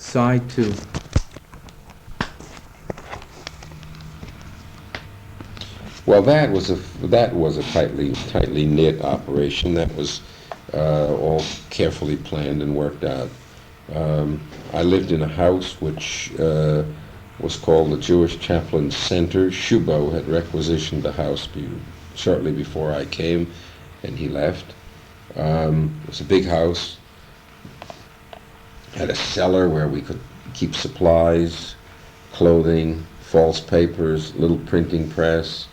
Side 2. Well, that was a tightly knit operation. That was all carefully planned and worked out. I lived in a house which was called the Jewish Chaplain Center. Shubo had requisitioned the house shortly before I came, and he left. It was a big house. Had a cellar where we could keep supplies, clothing, false papers, little printing press,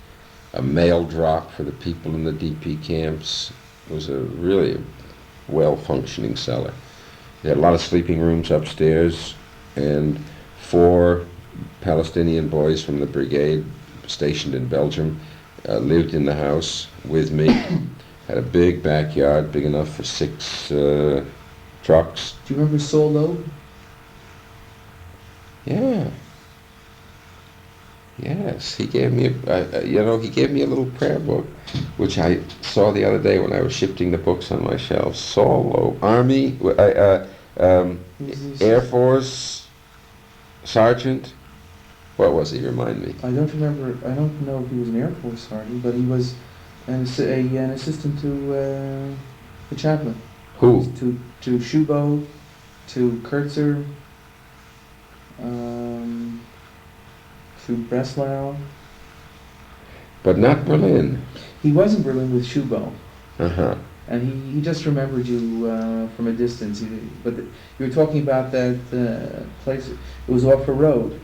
a mail drop for the people in the DP camps. It was a really well-functioning cellar. They had a lot of sleeping rooms upstairs, and 4 Palestinian boys from the brigade stationed in Belgium lived in the house with me. Had a big backyard, big enough for 6 trucks. Do you remember Saul Loeb? Yeah. Yes, he gave me he gave me a little prayer book, which I saw the other day when I was shifting the books on my shelf. Saul Loeb, Army, Air Force Sergeant. What was he? Remind me. I don't remember. I don't know if he was an Air Force sergeant, but he was an assistant to the chaplain. Who? To Shubo, to Kurtzer, to Breslau. But not Berlin. He was in Berlin with Shubo. Uh-huh. And he just remembered you from a distance. But you were talking about that place. It was off a road,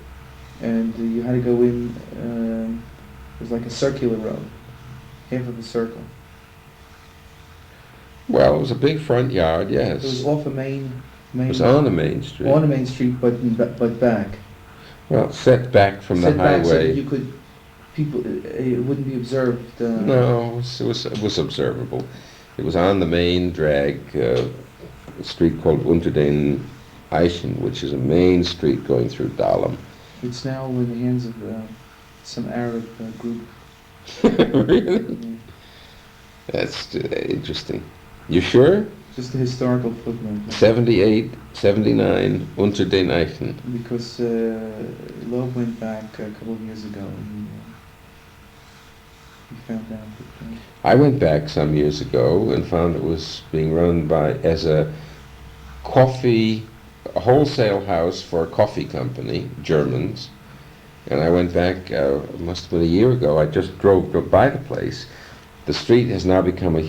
and you had to go in. It was like a circular road, half of a circle. Well, it was a big front yard, yes. It was off a main. It was on the main street. On the main street, but back. Well, set back from the highway. Back so that you could, it wouldn't be observed. No, it was observable. It was on the main drag, a street called Unter den Eichen, which is a main street going through Dahlem. It's now in the hands of some Arab group. Really? Yeah. That's interesting. You sure? Just a historical footnote. 78, 79, Unter den Eichen. Because Loeb went back a couple of years ago and he found out that... I went back some years ago and found it was being run as a wholesale house for a coffee company, Germans. And I went back, must have been a year ago. I just drove by the place. The street has now become a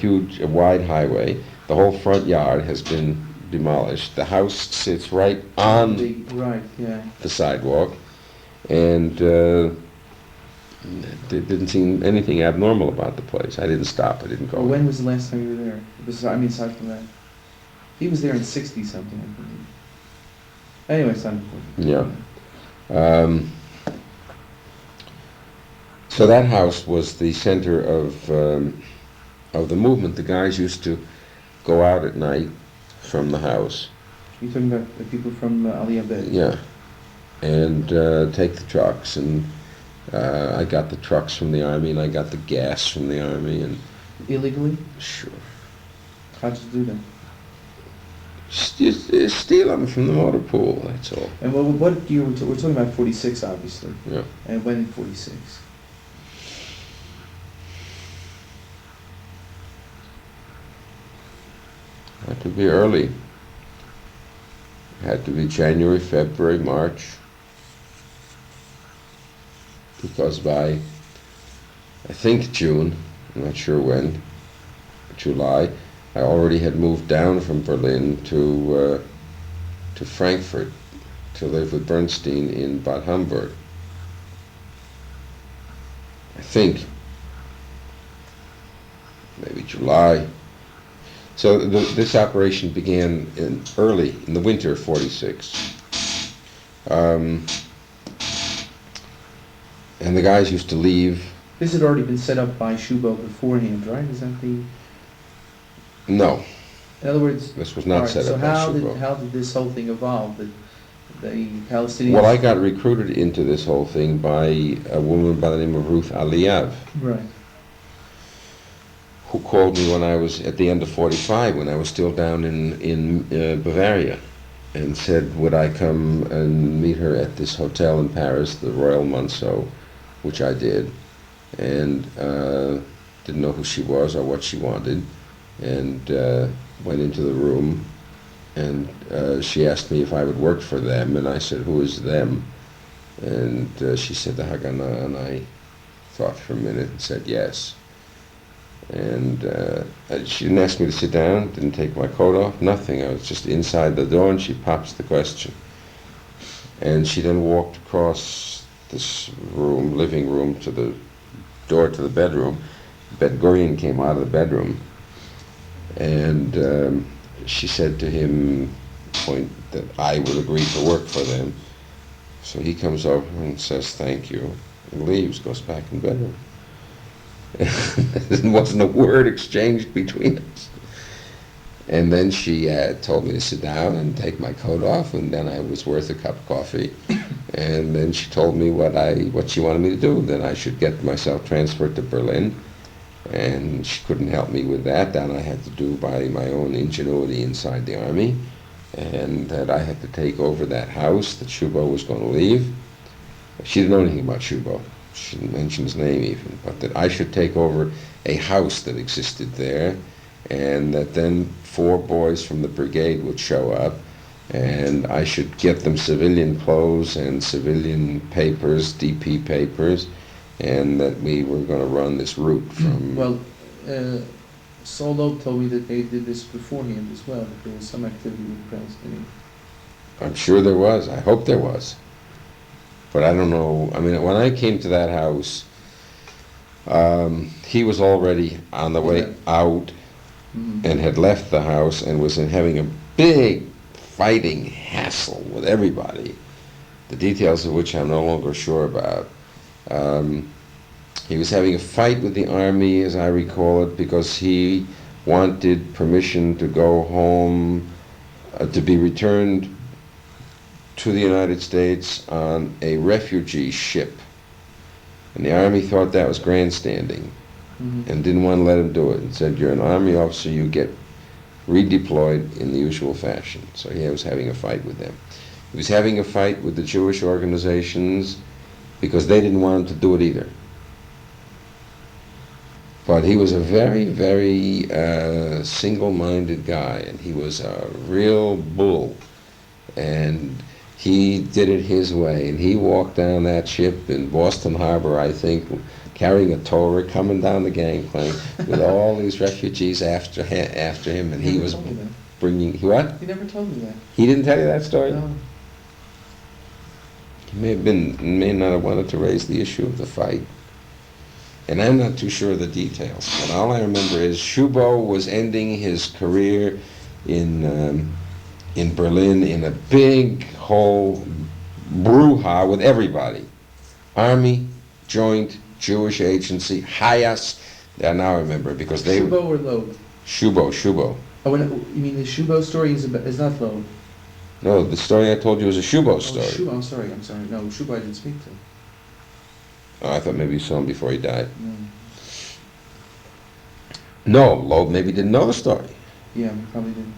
wide highway. The whole front yard has been demolished. The house sits right on the sidewalk, and there didn't seem anything abnormal about the place. I didn't stop. I didn't go. Well, when was the last time you were there? Aside from that, he was there in '60-something, I believe. Anyway, it's not important. Yeah. So that house was the center of the movement. The guys used to go out at night from the house. You're talking about the people from Aliyah Bed? Yeah, and take the trucks, and I got the trucks from the army, and I got the gas from the army, and illegally? Sure. How'd you do that? Steal them from the motor pool. That's all. And what year we're talking about? 46, obviously. Yeah. And when in 46? Had to be early. Had to be January, February, March. Because by, I think June, I'm not sure when, July, I already had moved down from Berlin to Frankfurt to live with Bernstein in Bad Homburg. I think. Maybe July. So this operation began early in the winter of '46. And the guys used to leave. This had already been set up by Shubo beforehand, right? Is that the... No. In other words... This was not set up by Shubo. So how did this whole thing evolve? The Palestinians... Well, I got recruited into this whole thing by a woman by the name of Ruth Aliyev. Right. Who called me when I was at the end of '45, when I was still down in Bavaria. and said, would I come and meet her at this hotel in Paris, the Royal Monceau, which I did, and didn't know who she was or what she wanted, and went into the room, and she asked me if I would work for them, and I said, who is them? And she said, the Haganah, and I thought for a minute and said yes. And she didn't ask me to sit down, didn't take my coat off, nothing. I was just inside the door, and she pops the question. And she then walked across this room, living room, to the door to the bedroom. Ben Gurion came out of the bedroom, and she said to him, point that I would agree to work for them. So he comes over and says thank you, and leaves, goes back in the bedroom. There wasn't a word exchanged between us. And then she told me to sit down and take my coat off, and then I was worth a cup of coffee. And then she told me what she wanted me to do, that I should get myself transferred to Berlin. And she couldn't help me with that. That I had to do by my own ingenuity inside the army. And that I had to take over that house that Shubo was going to leave. She didn't know anything about Shubo. She didn't mention his name even. But that I should take over a house that existed there, and that then 4 boys from the brigade would show up, and I should get them civilian clothes and civilian papers, DP papers, and that we were going to run this route from... Well, Solo told me that they did this beforehand as well, that there was some activity with the Palestinians. I'm sure there was. I hope there was. But I don't know. I mean, when I came to that house, he was already on the way out, and had left the house and was having a big fighting hassle with everybody, the details of which I'm no longer sure about. He was having a fight with the army, as I recall it, because he wanted permission to go home, to be returned to the United States on a refugee ship. And the army thought that was grandstanding, and didn't want to let him do it, and said, you're an army officer, you get redeployed in the usual fashion. So he was having a fight with them. He was having a fight with the Jewish organizations because they didn't want him to do it either. But he was a very, very single-minded guy, and he was a real bull. And he did it his way, and he walked down that ship in Boston Harbor, I think, carrying a Torah, coming down the gangplank with all these refugees after him, and he was bringing... What? He never told me that. He didn't tell you that story? No. He may not have wanted to raise the issue of the fight. And I'm not too sure of the details, but all I remember is Shubo was ending his career in Berlin in a big whole brouhaha with everybody. Army, Joint, Jewish Agency, Hayas. I now remember because they... Shubo or Loeb? Shubo. Oh, you mean the Shubo story is not Loeb? No, the story I told you was a Shubo story. Oh, Shubo, I'm sorry. No, Shubo I didn't speak to. Oh, I thought maybe you saw him before he died. No. No, Loeb maybe didn't know the story. Yeah, he probably didn't.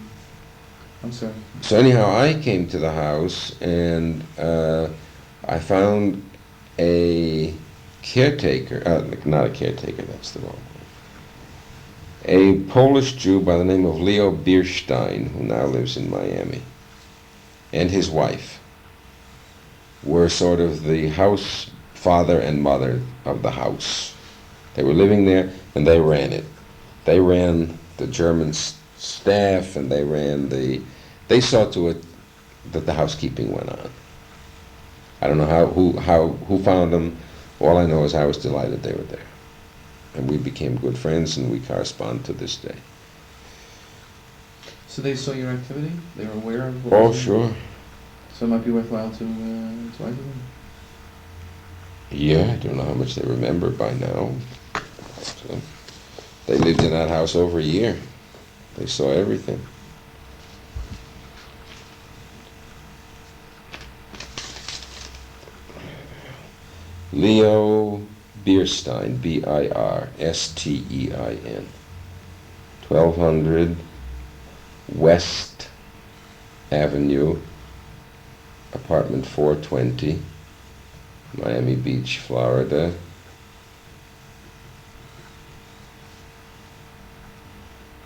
I'm sorry. So anyhow, I came to the house, and I found a caretaker, not a caretaker, that's the wrong word, a Polish Jew by the name of Leo Bierstein, who now lives in Miami, and his wife were sort of the house father and mother of the house. They were living there, and they ran it. They ran the German staff, and they saw to it that the housekeeping went on. I don't know who found them. All I know is I was delighted they were there. And we became good friends, and we correspond to this day. So they saw your activity? They were aware of what Oh, was sure. So it might be worthwhile to talk to them? Yeah, I don't know how much they remember by now. So, they lived in that house over a year. They saw everything. Leo Bierstein, B-I-R-S-T-E-I-N, 1200 West Avenue, apartment 420, Miami Beach, Florida.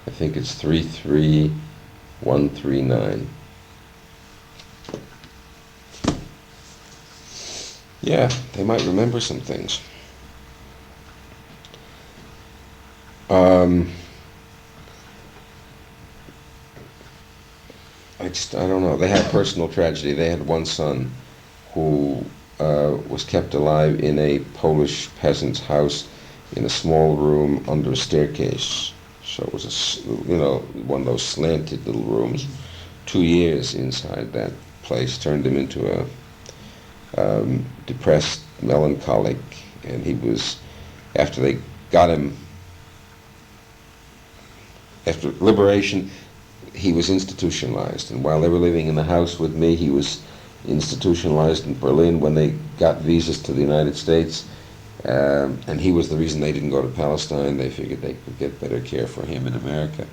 I think it's 33139. Yeah, they might remember some things. I don't know. They had personal tragedy. They had one son who was kept alive in a Polish peasant's house in a small room under a staircase. So it was one of those slanted little rooms. 2 years inside that place turned him into a depressed, melancholic, and he was, after they got him, after liberation, he was institutionalized. And while they were living in the house with me, he was institutionalized in Berlin when they got visas to the United States. And he was the reason they didn't go to Palestine. They figured they could get better care for him in America.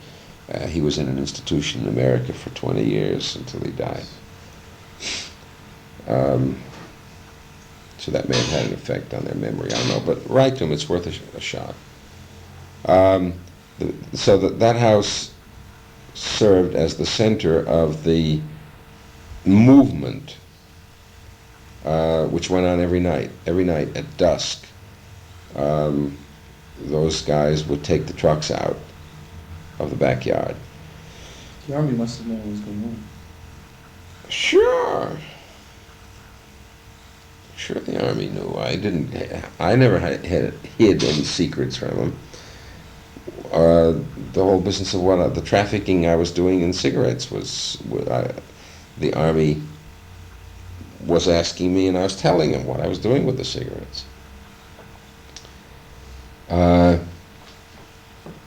He was in an institution in America for 20 years until he died. So that may have had an effect on their memory, I don't know. But write to them, it's worth a shot. So that house served as the center of the movement, which went on every night at dusk. Those guys would take the trucks out of the backyard. The army must have known what was going on. Sure, the army knew. I never had hid any secrets from them. The whole business of the trafficking I was doing in cigarettes was the army was asking me, and I was telling them what I was doing with the cigarettes.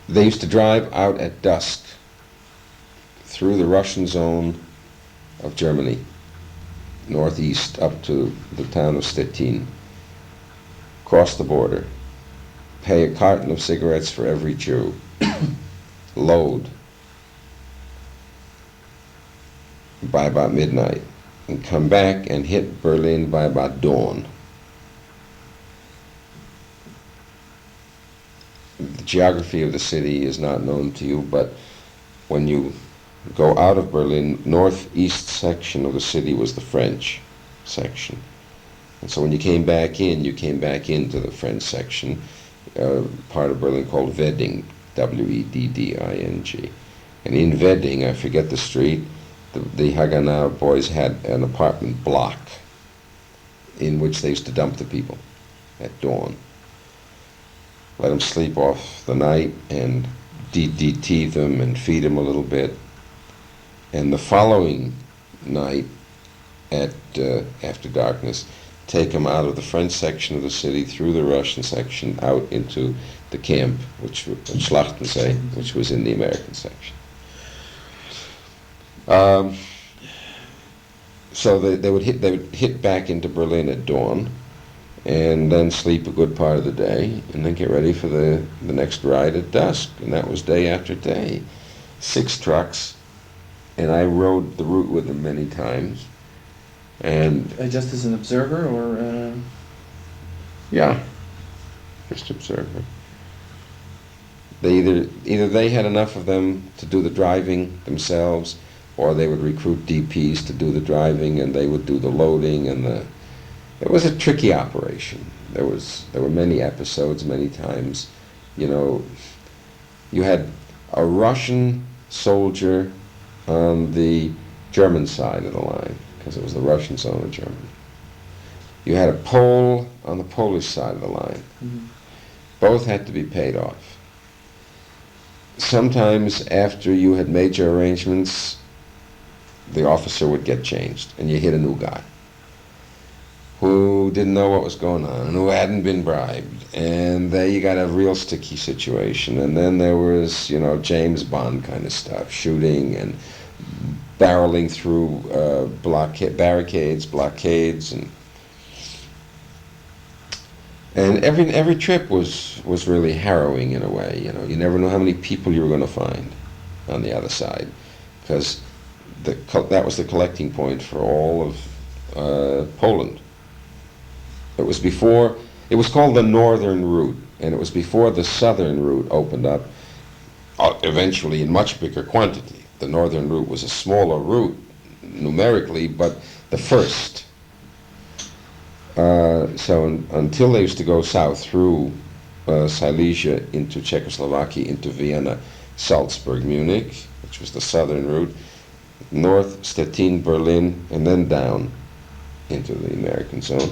They used to drive out at dusk through the Russian zone of Germany, northeast up to the town of Stettin, cross the border, pay a carton of cigarettes for every Jew, load by about midnight, and come back and hit Berlin by about dawn. The geography of the city is not known to you, but when you go out of Berlin, northeast section of the city was the French section. And so when you came back into the French section, part of Berlin called Wedding, Wedding. And in Wedding, I forget the street, the Haganah boys had an apartment block in which they used to dump the people at dawn. Let them sleep off the night and DDT them and feed them a little bit. And the following night, after darkness, take them out of the French section of the city through the Russian section out into the camp, which Schlachtensee, which was in the American section. So they would hit back into Berlin at dawn, and then sleep a good part of the day, and then get ready for the next ride at dusk. And that was day after day. 6 trucks, and I rode the route with them many times. And just as an observer, or yeah, just observer. They either they had enough of them to do the driving themselves, or they would recruit DPs to do the driving, and they would do the loading. And it was a tricky operation. There were many episodes, many times. You had a Russian soldier on the German side of the line, because it was the Russian zone of Germany. You had a Pole on the Polish side of the line. Mm-hmm. Both had to be paid off. Sometimes after you had made your arrangements, the officer would get changed, and you hit a new guy who didn't know what was going on, and who hadn't been bribed. And there you got a real sticky situation. And then there was, James Bond kind of stuff, shooting and barreling through barricades, blockades, and every trip was really harrowing in a way. You never know how many people you were going to find on the other side, because that was the collecting point for all of Poland. It was called the Northern Route, and it was before the Southern Route opened up, eventually in much bigger quantity. The Northern Route was a smaller route numerically, but the first. Until they used to go south through Silesia into Czechoslovakia, into Vienna, Salzburg, Munich, which was the southern route, north Stettin, Berlin, and then down into the American zone,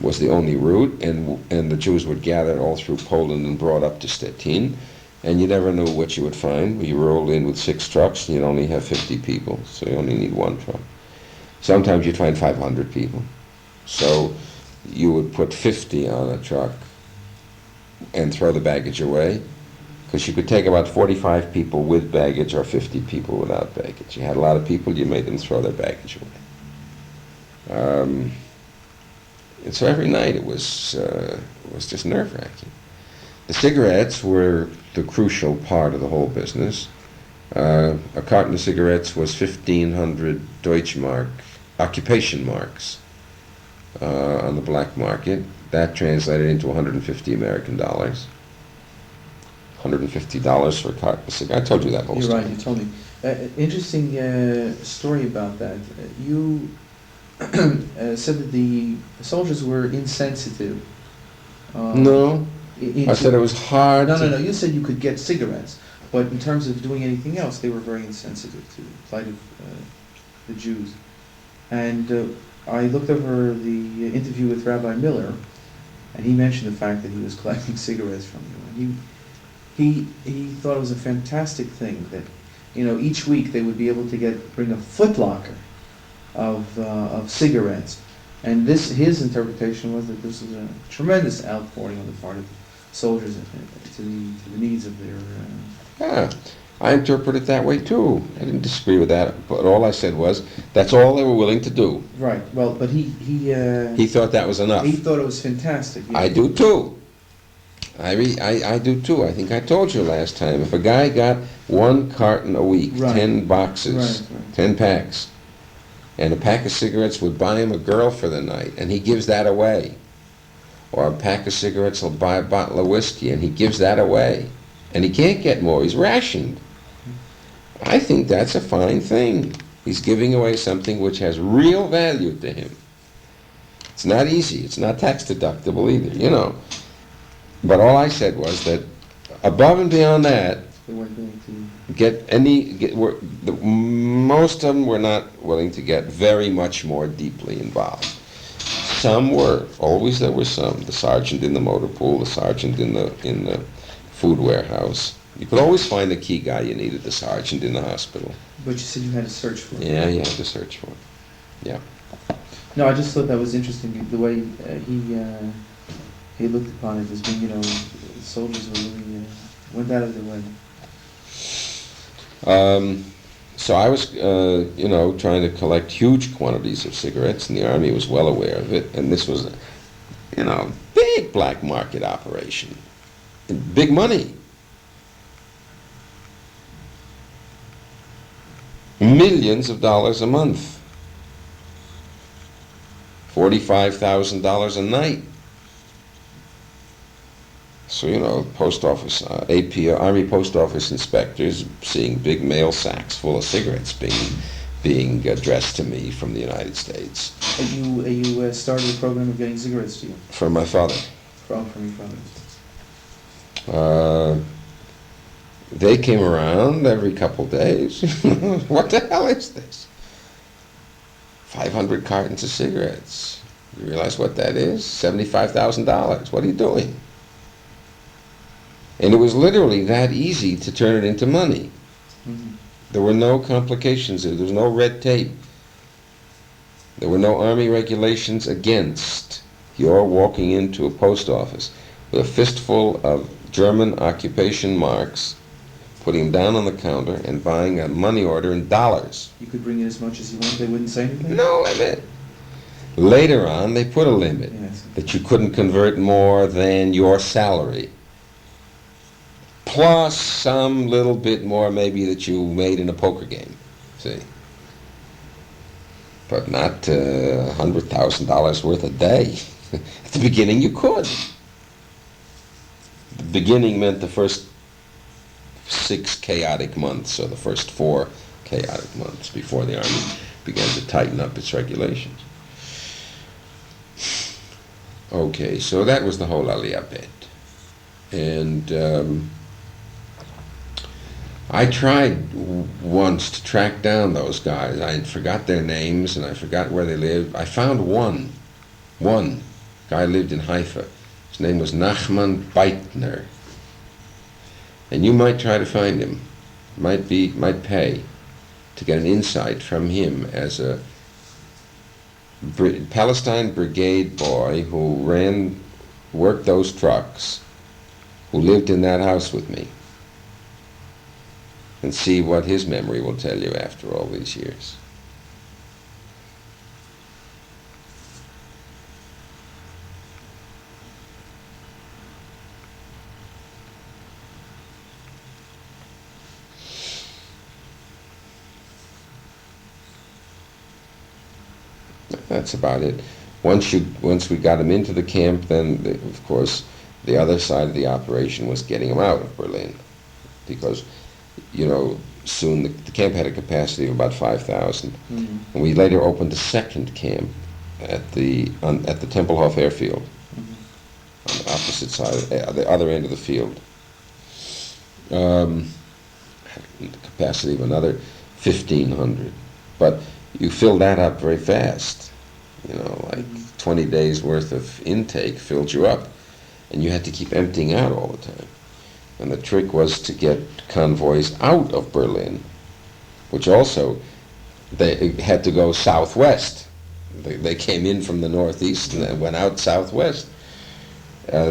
was the only route, and the Jews would gather all through Poland and brought up to Stettin, and you never knew what you would find. You rolled in with 6 trucks, and you'd only have 50 people, so you only need 1 truck. Sometimes you'd find 500 people. So you would put 50 on a truck and throw the baggage away, because you could take about 45 people with baggage or 50 people without baggage. You had a lot of people, you made them throw their baggage away. And so every night it was just nerve-wracking. The cigarettes were the crucial part of the whole business. A carton of cigarettes was 1,500 Deutschmark, occupation marks, on the black market. That translated into 150 American dollars. $150 for a carton of cigarettes. I told you that whole story. You're right, you told me. Interesting story about that. You said that the soldiers were insensitive. No, I said it was hard. No. You said you could get cigarettes, but in terms of doing anything else, they were very insensitive to the plight of the Jews. And I looked over the interview with Rabbi Miller, and he mentioned the fact that he was collecting cigarettes from you. And he thought it was a fantastic thing that, each week they would be able to bring a footlocker of cigarettes. And his interpretation was that this was a tremendous outpouring on the part of soldiers to the needs of their... Yeah, I interpret it that way too. I didn't disagree with that, but all I said was, that's all they were willing to do. Right, well, but he thought that was enough. He thought it was fantastic. Yeah. I do too. I do too. I think I told you last time, if a guy got 1 carton a week, right. 10 boxes, right. 10 packs, and a pack of cigarettes would buy him a girl for the night, and he gives that away. Or a pack of cigarettes will buy a bottle of whiskey, and he gives that away. And he can't get more. He's rationed. I think that's a fine thing. He's giving away something which has real value to him. It's not easy. It's not tax deductible either, But all I said was that above and beyond that, they weren't going to most of them were not willing to get very much more deeply involved. Some were. Always there were some. The sergeant in the motor pool, the sergeant in the food warehouse. You could always find the key guy you needed, the sergeant in the hospital. But you said you had to search for it. Yeah, you had to search for it. Yeah. No, I just thought that was interesting, the way he looked upon it as being, the soldiers were really went out of their way. So I was, trying to collect huge quantities of cigarettes, and the Army was well aware of it, and this was, big black market operation. And big money. Millions of dollars a month. $45,000 a night. So, post office, Army post office inspectors seeing big mail sacks full of cigarettes being addressed to me from the United States. You started a program of getting cigarettes to you? From my father. From your father. They came around every couple days. What the hell is this? 500 cartons of cigarettes. You realize what that is? $75,000. What are you doing? And it was literally that easy to turn it into money. Mm-hmm. There were no complications. There was no red tape. There were no Army regulations against your walking into a post office with a fistful of German occupation marks, putting them down on the counter, and buying a money order in dollars. You could bring in as much as you want, they wouldn't say anything? No limit. Later on, they put a limit, yes, that you couldn't convert more than your salary, plus some little bit more maybe that you made in a poker game. see. But not $100,000 worth a day. At the beginning you could. The beginning meant the first 6 chaotic months, or the first 4 chaotic months before the Army began to tighten up its regulations. Okay, so that was the whole Aliyah bit. And I tried once to track down those guys. I forgot their names and I forgot where they lived. I found one guy lived in Haifa. His name was Nachman Beitner. And you might try to find him. Might pay to get an insight from him as a Palestine Brigade boy who worked those trucks, who lived in that house with me, and see what his memory will tell you after all these years. That's about it. Once we got him into the camp, then of course the other side of the operation was getting him out of Berlin, because soon the camp had a capacity of about 5,000, and we later opened a second camp at the Tempelhof airfield, on the opposite side, the other end of the field. Had the capacity of another 1,500, but you fill that up very fast. 20 days worth of intake filled you up, and you had to keep emptying out all the time. And the trick was to get convoys out of Berlin, which also, they had to go southwest. They came in from the northeast and then went out southwest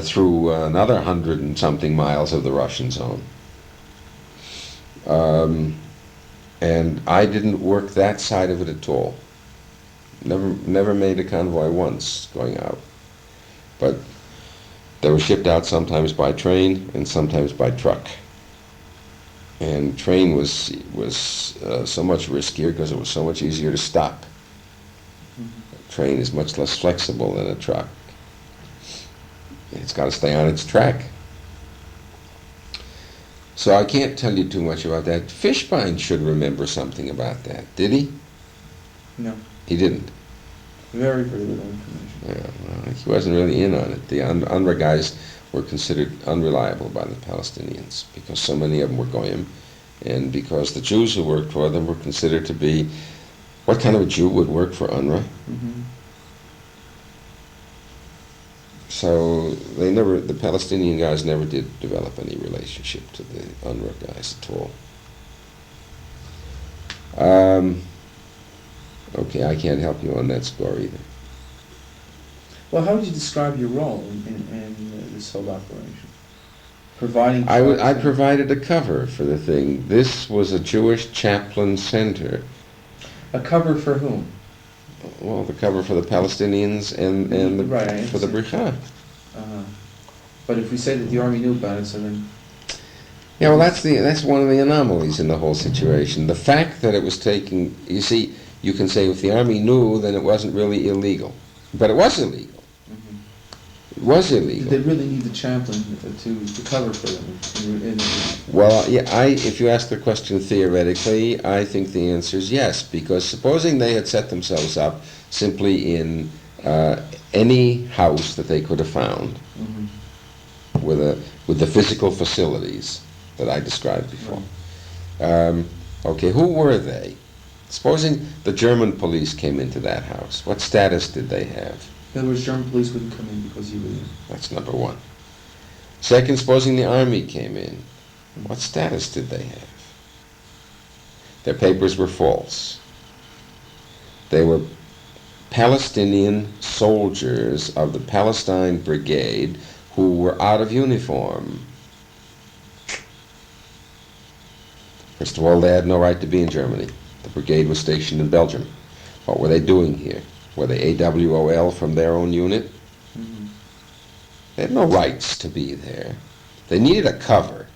through another 100 and something miles of the Russian zone. And I didn't work that side of it at all. Never made a convoy once going out. But they were shipped out sometimes by train and sometimes by truck. And train was so much riskier because it was so much easier to stop. A train is much less flexible than a truck. It's got to stay on its track. So I can't tell you too much about that. Fishbein should remember something about that. Did he? No. He didn't. Very, very little information. Yeah, well, he wasn't really in on it. The UNRWA guys were considered unreliable by the Palestinians because so many of them were goyim, and because the Jews who worked for them were considered to be, what kind of a Jew would work for UNRWA? Mm-hmm. So the Palestinian guys never did develop any relationship to the UNRWA guys at all. Okay, I can't help you on that score either. Well, how would you describe your role in this whole operation? Providing... I provided a cover for the thing. This was a Jewish chaplain center. A cover for whom? Well, the cover for the Palestinians and for the Bricha. But if we say that the Army knew about it, so then... Yeah, well, that's one of the anomalies in the whole situation. The fact that it was taking... You see, you can say if the Army knew, then it wasn't really illegal. But it was illegal. It was illegal. Did they really need the chaplain to cover for them? Well, yeah. If you ask the question theoretically, I think the answer is yes, because supposing they had set themselves up simply in any house that they could have found, with the physical facilities that I described before. Okay, who were they? Supposing the German police came into that house, what status did they have? In other words, German police wouldn't come in because you were in. That's number one. Second, supposing the Army came in, what status did they have? Their papers were false. They were Palestinian soldiers of the Palestine Brigade who were out of uniform. First of all, they had no right to be in Germany. The brigade was stationed in Belgium. What were they doing here? Were they AWOL from their own unit? They had no rights to be there. They needed a cover.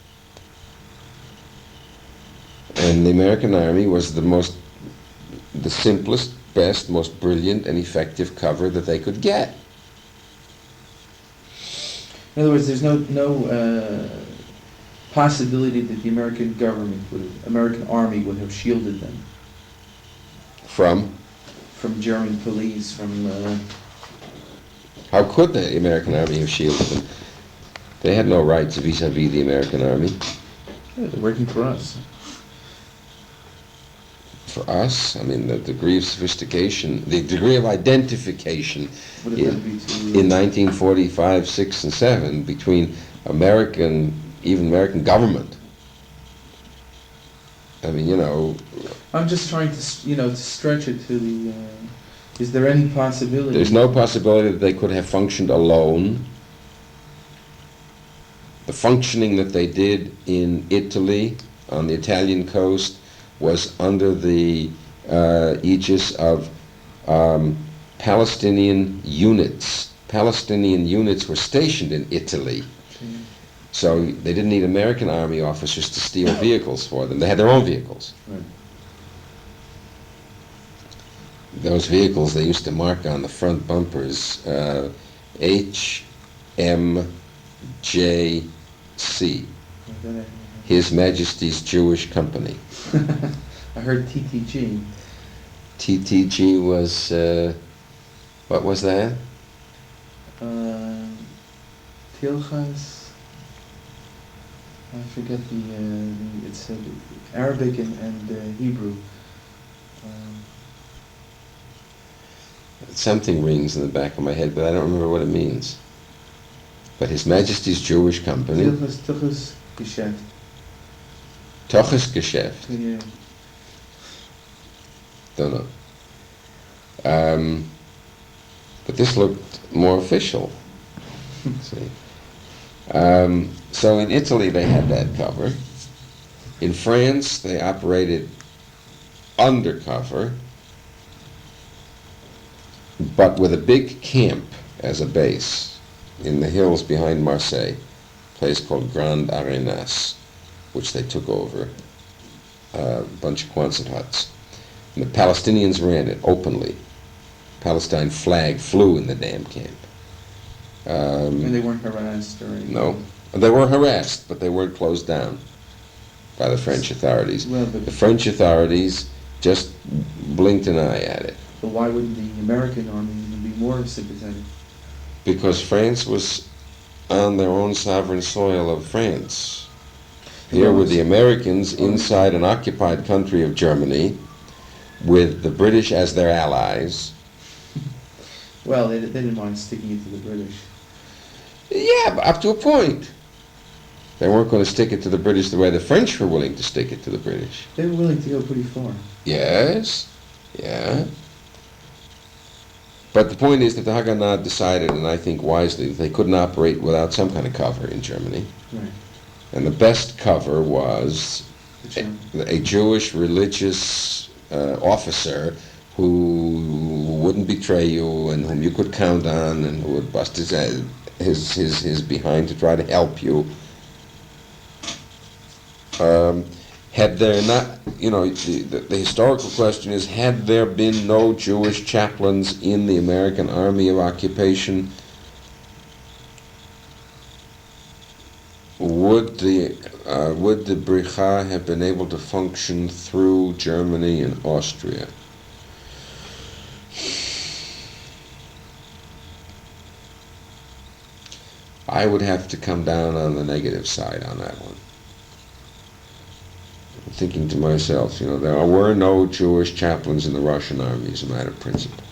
And the American Army was the most the simplest, best, most brilliant and effective cover that they could get. In other words, there's no possibility that the American government American army would have shielded them From? from German police, from... How could the American army have shielded them? They had no rights vis-a-vis the American army. Yeah, they're working for us. For us, I mean, the degree of sophistication, the degree of identification Would have had to be too... in 1945, 6, and 7 between even American government. I mean, you know... I'm just trying to, to stretch it to the... is there any possibility... There's no possibility that they could have functioned alone. The functioning that they did in Italy, on the Italian coast, was under the aegis of Palestinian units. Palestinian units were stationed in Italy. So they didn't need American army officers to steal vehicles for them. They had their own vehicles. Right. Those vehicles, they used to mark on the front bumpers HMJC, His Majesty's Jewish Company. I heard TTG. TTG was, what was that? Tilchas. I forget it's Arabic and Hebrew. Something rings in the back of my head, but I don't remember what it means. But His Majesty's Jewish Company. Tilchas Geschäft. Toches Geschäft. Yeah. Don't know. But this looked more official. See. So in Italy they had that cover. In France they operated undercover, but with a big camp as a base in the hills behind Marseille, a place called Grand Arenas, which they took over, a bunch of Quonset huts. And the Palestinians ran it openly. Palestine flag flew in the damn camp. And they weren't harassed or anything? No. They were harassed, but they weren't closed down by the French authorities. Well, but the French authorities just blinked an eye at it. But why wouldn't the American army even be more sympathetic? Because France was on their own sovereign soil of France. Here were the Americans inside an occupied country of Germany, with the British as their allies. Well, they didn't mind sticking it to the British. Yeah, but up to a point. They weren't going to stick it to the British the way the French were willing to stick it to the British. They were willing to go pretty far. Yes, yeah. But the point is that the Haganah decided, and I think wisely, that they couldn't operate without some kind of cover in Germany. Right. And the best cover was a Jewish religious officer who wouldn't betray you and whom you could count on and who would bust his behind to try to help you. Had there not, the historical question is, had there been no Jewish chaplains in the American Army of Occupation, would the Bricha have been able to function through Germany and Austria? I would have to come down on the negative side on that one. I'm thinking to myself, there were no Jewish chaplains in the Russian army as a matter of principle.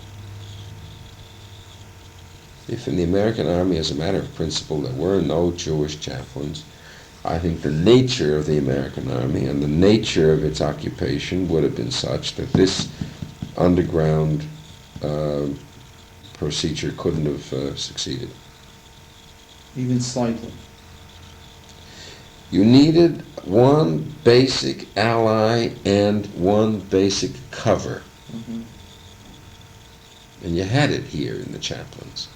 If in the American army, as a matter of principle, there were no Jewish chaplains, I think the nature of the American army and the nature of its occupation would have been such that this underground procedure couldn't have succeeded. Even slightly. You needed one basic ally and one basic cover. Mm-hmm. And you had it here in the chaplains.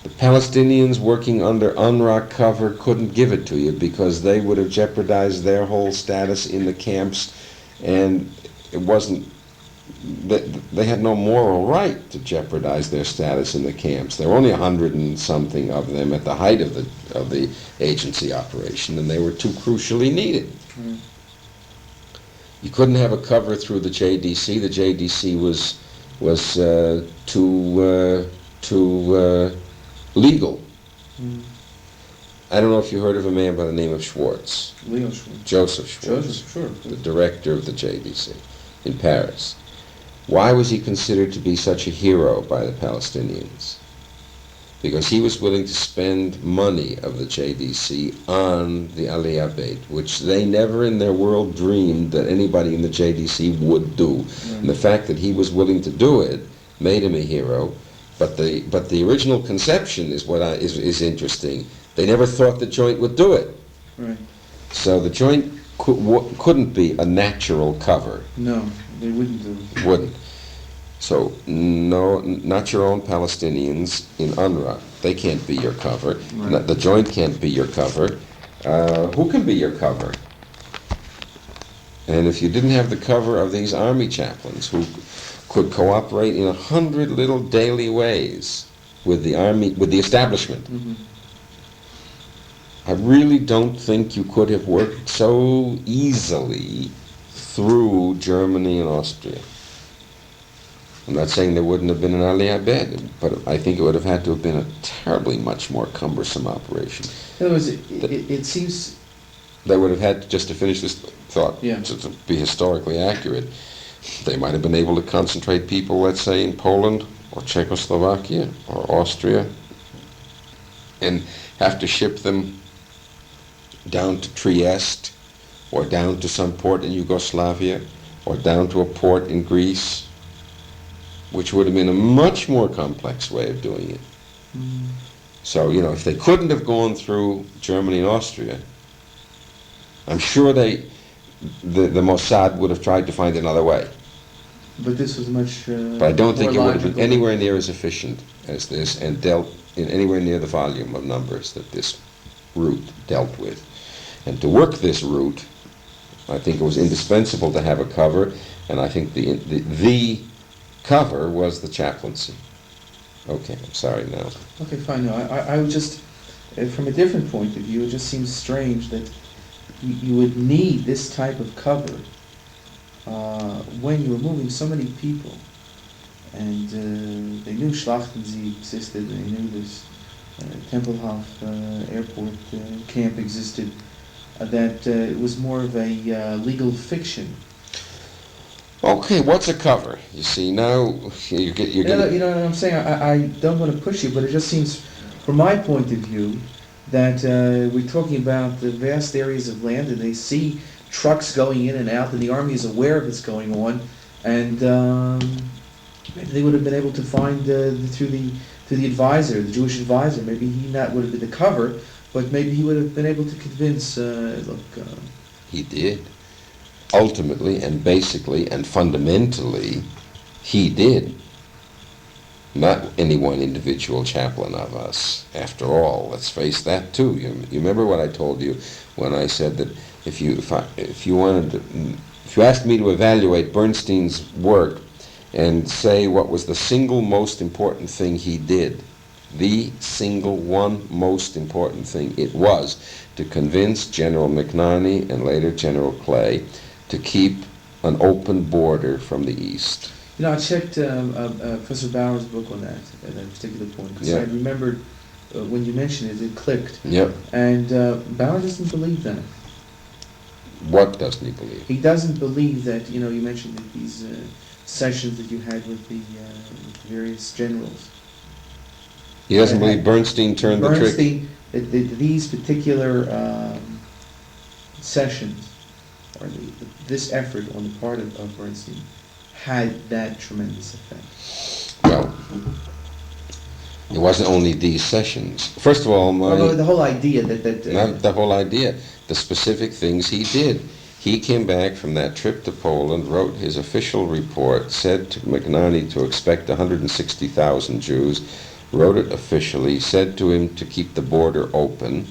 The Palestinians working under UNRWA cover couldn't give it to you because they would have jeopardized their whole status in the camps, and it wasn't, they had no moral right to jeopardize their status in the camps. There were only 100 and something of them at the height of the agency operation, and they were too crucially needed. Mm. You couldn't have a cover through the JDC. The JDC was too legal. Mm. I don't know if you heard of a man by the name of Schwartz. Leo Schwartz. Joseph Schwartz. Joseph, sure. The director of the JDC in Paris. Why was he considered to be such a hero by the Palestinians? Because he was willing to spend money of the JDC on the Aliyah Beit, which they never in their world dreamed that anybody in the JDC would do. Mm. And the fact that he was willing to do it made him a hero. But the original conception is what is interesting. They never thought the joint would do it. Right. So the joint couldn't be a natural cover. No, they wouldn't do it. Wouldn't. So, no, not your own Palestinians in UNRWA. They can't be your cover. Right. The joint can't be your cover. Who can be your cover? And if you didn't have the cover of these army chaplains who could cooperate in 100 little daily ways with the army, with the establishment, Mm-hmm. I really don't think you could have worked so easily through Germany and Austria. I'm not saying there wouldn't have been an Aliyah bed, but I think it would have had to have been a terribly much more cumbersome operation. In other words, it seems... They would have had, just to finish this thought, Yeah. to be historically accurate, they might have been able to concentrate people, let's say, in Poland or Czechoslovakia or Austria, and have to ship them down to Trieste, or down to some port in Yugoslavia, or down to a port in Greece, which would have been a much more complex way of doing it. Mm. So, if they couldn't have gone through Germany and Austria, I'm sure the Mossad would have tried to find another way. But this was much But I don't think it more would have been logical. anywhere near as efficient as this, and dealt in anywhere near the volume of numbers that this route dealt with. And to work this route, I think it was indispensable to have a cover, and I think the cover was the chaplaincy. Okay, I'm sorry now. Okay, fine. No, I would just, from a different point of view, it just seems strange that you would need this type of cover when you were moving so many people. And they knew Schlachtensieg existed, and they knew this Tempelhof airport camp existed, that it was more of a legal fiction. Okay, what's a cover? You see, now you get... You know what I'm saying? I don't want to push you, but it just seems, from my point of view, that we're talking about the vast areas of land, and they see trucks going in and out, and the army is aware of what's going on, and maybe they would have been able to find through the advisor, the Jewish advisor, maybe he not would have been the cover, but maybe he would have been able to convince, He did. Ultimately and basically and fundamentally, he did. Not any one individual chaplain of us. After all, let's face that too. You remember what I told you when I said that if you asked me to evaluate Bernstein's work and say what was the single most important thing he did, the single one most important thing, it was to convince General McNarney and later General Clay to keep an open border from the east. I checked Professor Bauer's book on that, at that particular point, because Yeah. I remembered when you mentioned it, it clicked. Yep. And Bauer doesn't believe that. What doesn't he believe? He doesn't believe that, you mentioned that these sessions that you had with the various generals. He doesn't believe Bernstein turned the trick? Bernstein, these particular sessions, or this effort on the part of Bernstein, had that tremendous effect. Well, it wasn't only these sessions. First of all, the whole idea that not the whole idea, the specific things he did. He came back from that trip to Poland, wrote his official report, said to McNarney to expect 160,000 Jews, wrote it officially, said to him to keep the border open,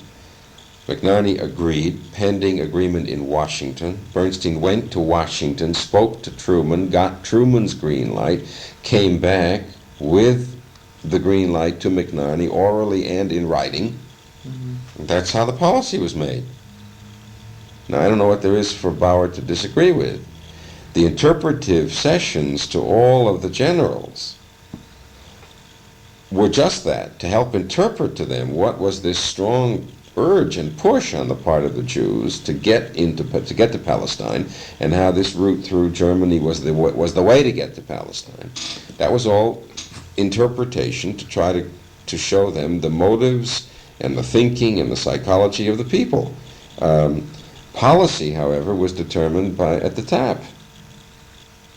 McNarney agreed, pending agreement in Washington. Bernstein went to Washington, spoke to Truman, got Truman's green light, came back with the green light to McNarney, orally and in writing. Mm-hmm. That's how the policy was made. Now, I don't know what there is for Bauer to disagree with. The interpretive sessions to all of the generals were just that, to help interpret to them what was this strong urge and push on the part of the Jews to get to Palestine, and how this route through Germany was the way to get to Palestine. That was all interpretation to try to show them the motives and the thinking and the psychology of the people. Policy, however, was determined at the top,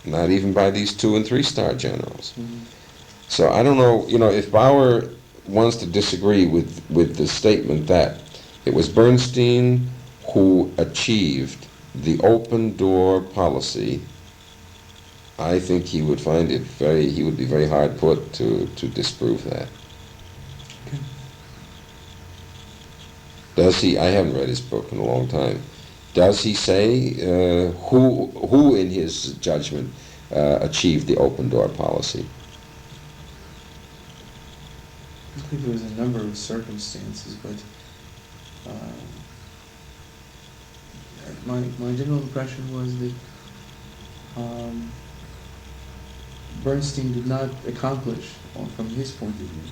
not even by these 2- and 3-star generals. Mm-hmm. So I don't know, if Bauer wants to disagree with the statement that it was Bernstein who achieved the open door policy, I think he would be very hard put to disprove that. Okay. Does he? I haven't read his book in a long time. Does he say who in his judgment achieved the open door policy? I think there was a number of circumstances, but my general impression was that Bernstein did not accomplish, from his point of view,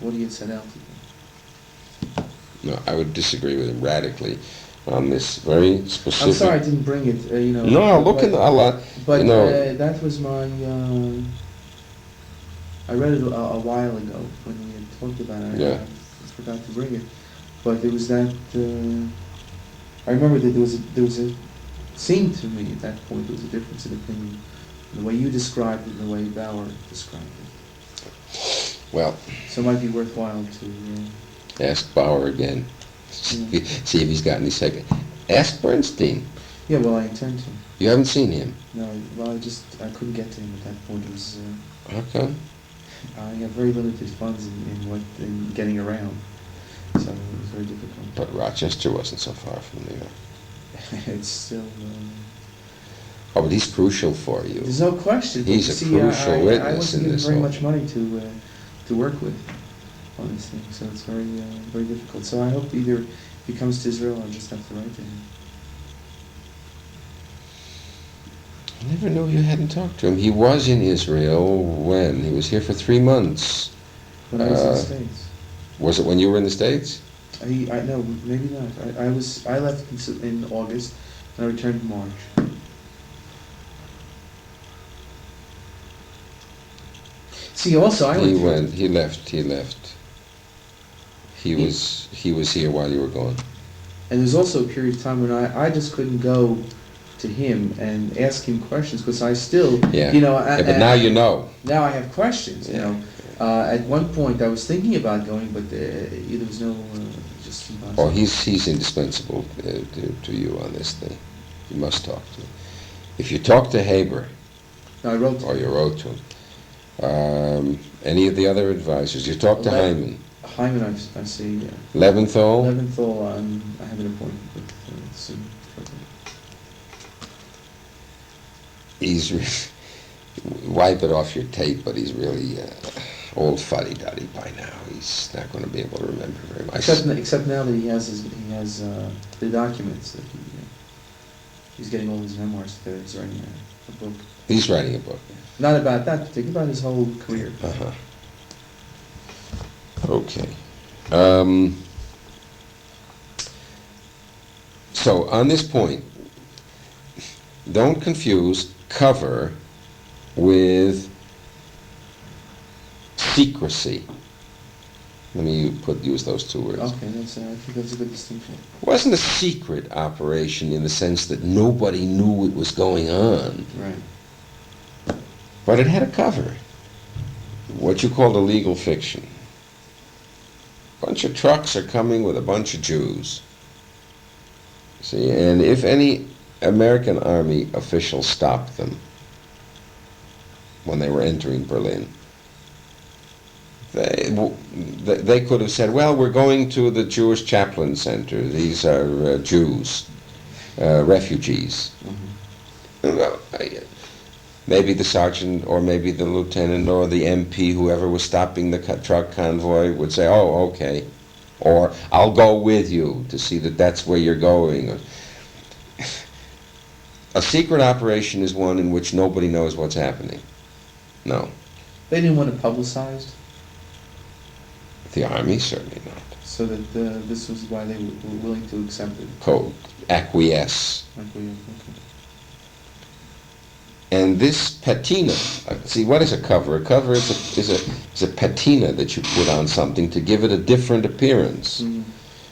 what he had set out to do. No, I would disagree with him radically on this very specific... I'm sorry I didn't bring it, No, I'll look in the... But that was my... I read it a while ago when we had talked about it. Yeah. I forgot to bring it. But there was that... I remember that there was a... seemed to me at that point there was a difference in opinion. The way you described it and the way Bauer described it. Well... So it might be worthwhile to... ask Bauer again. Yeah. See if he's got any second. Ask Bernstein. Yeah, well, I intend to. You haven't seen him? No, well, I couldn't get to him at that point. It was... How come? I have very limited funds in getting around, so it was very difficult. But Rochester wasn't so far from New York. It's still... Oh, but he's crucial for you. There's no question. He's a crucial witness in this. I wasn't given very much money to work with on this thing, so it's very very difficult. So I hope either if he comes to Israel, I'll just have to write to him. I never knew you hadn't talked to him. He was in Israel when? He was here for 3 months. When I was in the States. Was it when you were in the States? No, maybe not. I left in August and I returned in March. See, also He left. He was here while you were gone. And there's also a period of time when I just couldn't go to him and ask him questions because I still, but now you know. Now I have questions, At one point I was thinking about going, but there was no, just impossible. Oh, he's indispensable to you on this thing. You must talk to him. If you talk to Haber, no, I wrote to him. You wrote to him. Any of the other advisors, you talk to Hyman. Hyman, I see. Yeah. Leventhal. I have an appointment with soon. Wipe it off your tape, but he's really old fuddy-duddy by now. He's not going to be able to remember very much. Except now that he has the documents that he's getting all his memoirs together. He's writing a book. He's writing a book. Yeah. Not about that particular, about his whole career. Uh-huh. Okay. So on this point, don't confuse cover with secrecy. Let me use those two words. Okay, I think that's a good distinction. It wasn't a secret operation in the sense that nobody knew it was going on. Right. But it had a cover. What you called a legal fiction. A bunch of trucks are coming with a bunch of Jews. See, and if any American army official stopped them when they were entering Berlin, They could have said, well, we're going to the Jewish Chaplain Center. These are Jews, refugees. Well, maybe the sergeant or maybe the lieutenant or the MP, whoever was stopping the truck convoy, would say, oh, okay. Or, I'll go with you to see that that's where you're going. A secret operation is one in which nobody knows what's happening. No. They didn't want it publicized? The Army, certainly not. So that this was why they were willing to accept it? Acquiesce. Okay. And this patina, see, what is a cover? A cover is a patina that you put on something to give it a different appearance. Mm-hmm.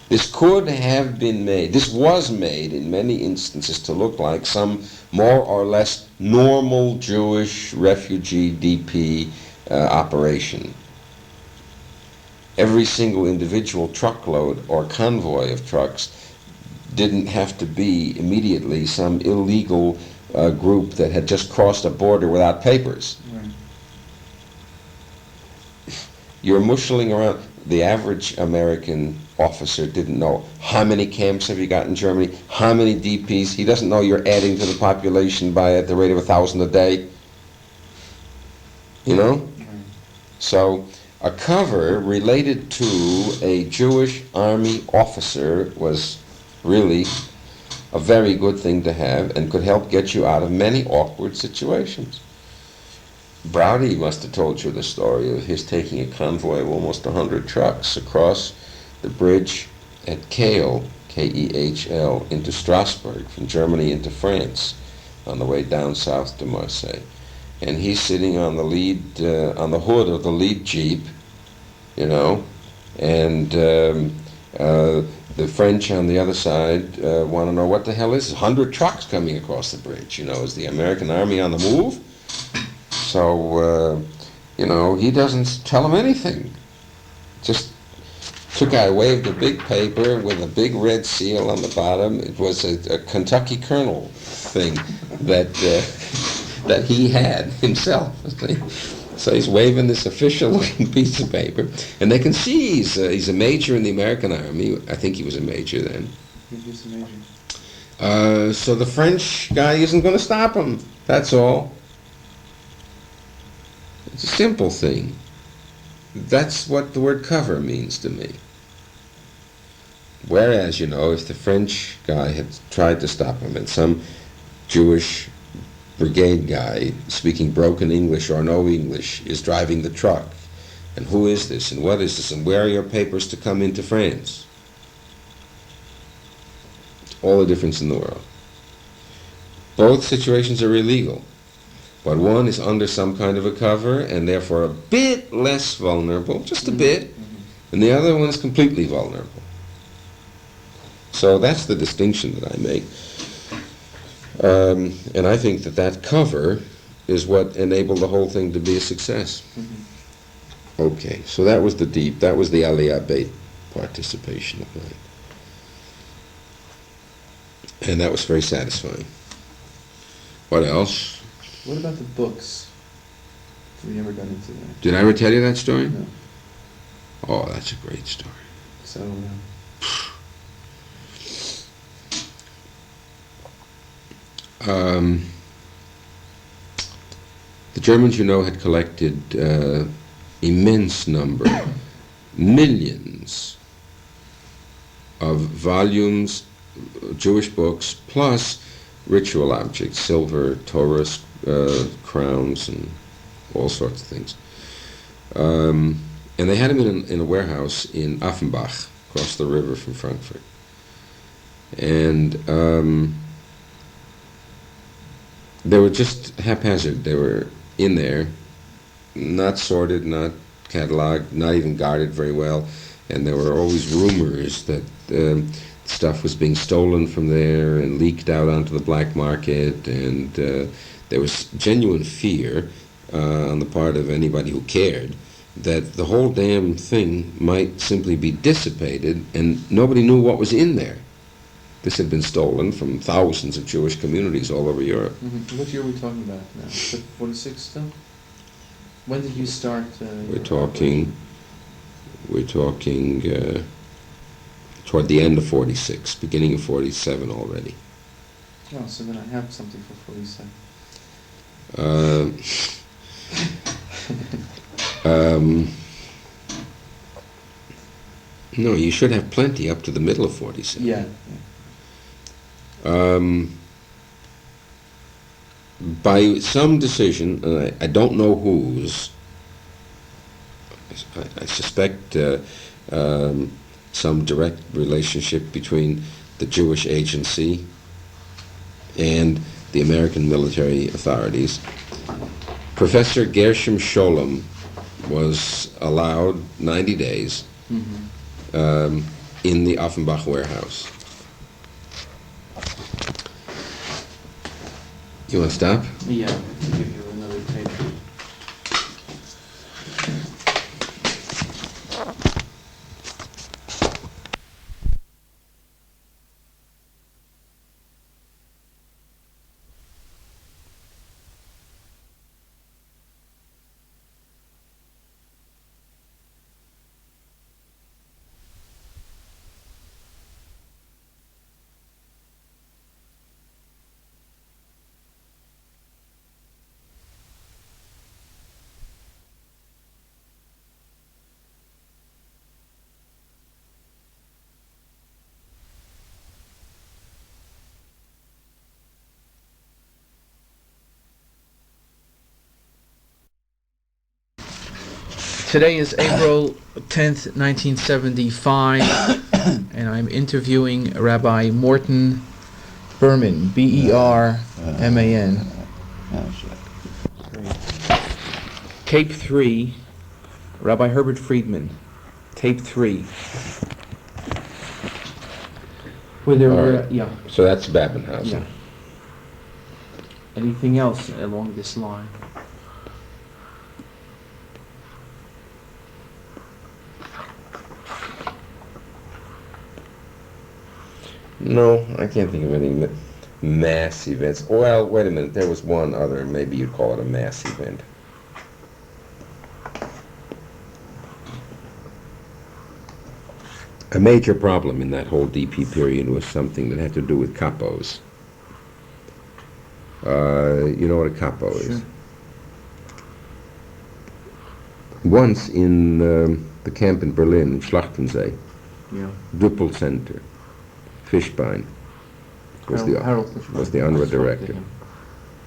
This could have been made, this was made in many instances to look like some more or less normal Jewish refugee DP operation. Every single individual truckload or convoy of trucks didn't have to be immediately some illegal group that had just crossed a border without papers. Right. You're mushling around. The average American officer didn't know how many camps have you got in Germany, how many DPs. He doesn't know you're adding to the population by at the rate of 1,000 a day. You know? Right. So a cover related to a Jewish army officer was really a very good thing to have and could help get you out of many awkward situations. Browdy must have told you the story of his taking a convoy of almost 100 trucks across the bridge at Kehl, K-E-H-L, into Strasbourg, from Germany into France, on the way down south to Marseille. And he's sitting on the lead, on the hood of the lead jeep, you know, and the French on the other side want to know what the hell is this? 100 trucks coming across the bridge, you know, is the American army on the move? So, you know, he doesn't tell them anything. Just took out, waved a big paper with a big red seal on the bottom. It was a Kentucky Colonel thing that he had himself. So he's waving this official-looking piece of paper, and they can see he's a major in the American Army. I think he was a major then. He was a major. So the French guy isn't going to stop him. That's all. It's a simple thing. That's what the word cover means to me. Whereas, you know, if the French guy had tried to stop him and some Jewish brigade guy speaking broken English or no English is driving the truck, and who is this and what is this and where are your papers to come into France? It's all the difference in the world. Both situations are illegal, but one is under some kind of a cover and therefore a bit less vulnerable, just a bit, and the other one is completely vulnerable. So that's the distinction that I make. And I think that cover is what enabled the whole thing to be a success. Mm-hmm. Okay, so that was the Aliyah Beit participation of mine. And that was very satisfying. What else? What about the books? We never got into that. Did I ever tell you that story? No. Oh, that's a great story. So, the Germans, you know, had collected immense number, millions of volumes, Jewish books, plus ritual objects, silver, Torah, crowns, and all sorts of things. And they had them in a warehouse in Offenbach, across the river from Frankfurt. And they were just haphazard. They were in there, not sorted, not cataloged, not even guarded very well. And there were always rumors that stuff was being stolen from there and leaked out onto the black market. And there was genuine fear on the part of anybody who cared that the whole damn thing might simply be dissipated and nobody knew what was in there. This had been stolen from thousands of Jewish communities all over Europe. Mm-hmm. What year are we talking about now? 46 still? When did you start? We're talking We're talking toward the end of 46, beginning of 47 already. Oh, so then I have something for 47. No, you should have plenty up to the middle of 47. Yeah. By some decision, and I don't know whose, I suspect some direct relationship between the Jewish agency and the American military authorities, Professor Gershom Scholem was allowed 90 days in the Offenbach warehouse. You want to stop? Yeah, I'll give you another tape. Today is April 10th, 1975, and I'm interviewing Rabbi Morton Berman, B-E-R-M-A-N. Tape 3, Rabbi Herbert Friedman, tape 3. Where there were, right. yeah. So that's Babenhausen. Yeah. Anything else along this line? No, I can't think of any mass events. Well, wait a minute. There was one other, maybe you'd call it a mass event. A major problem in that whole DP period was something that had to do with capos. You know what a capo is? Once in the camp in Berlin, Schlachtensee, Düppel-Center, Fischbein was the UNRWA director.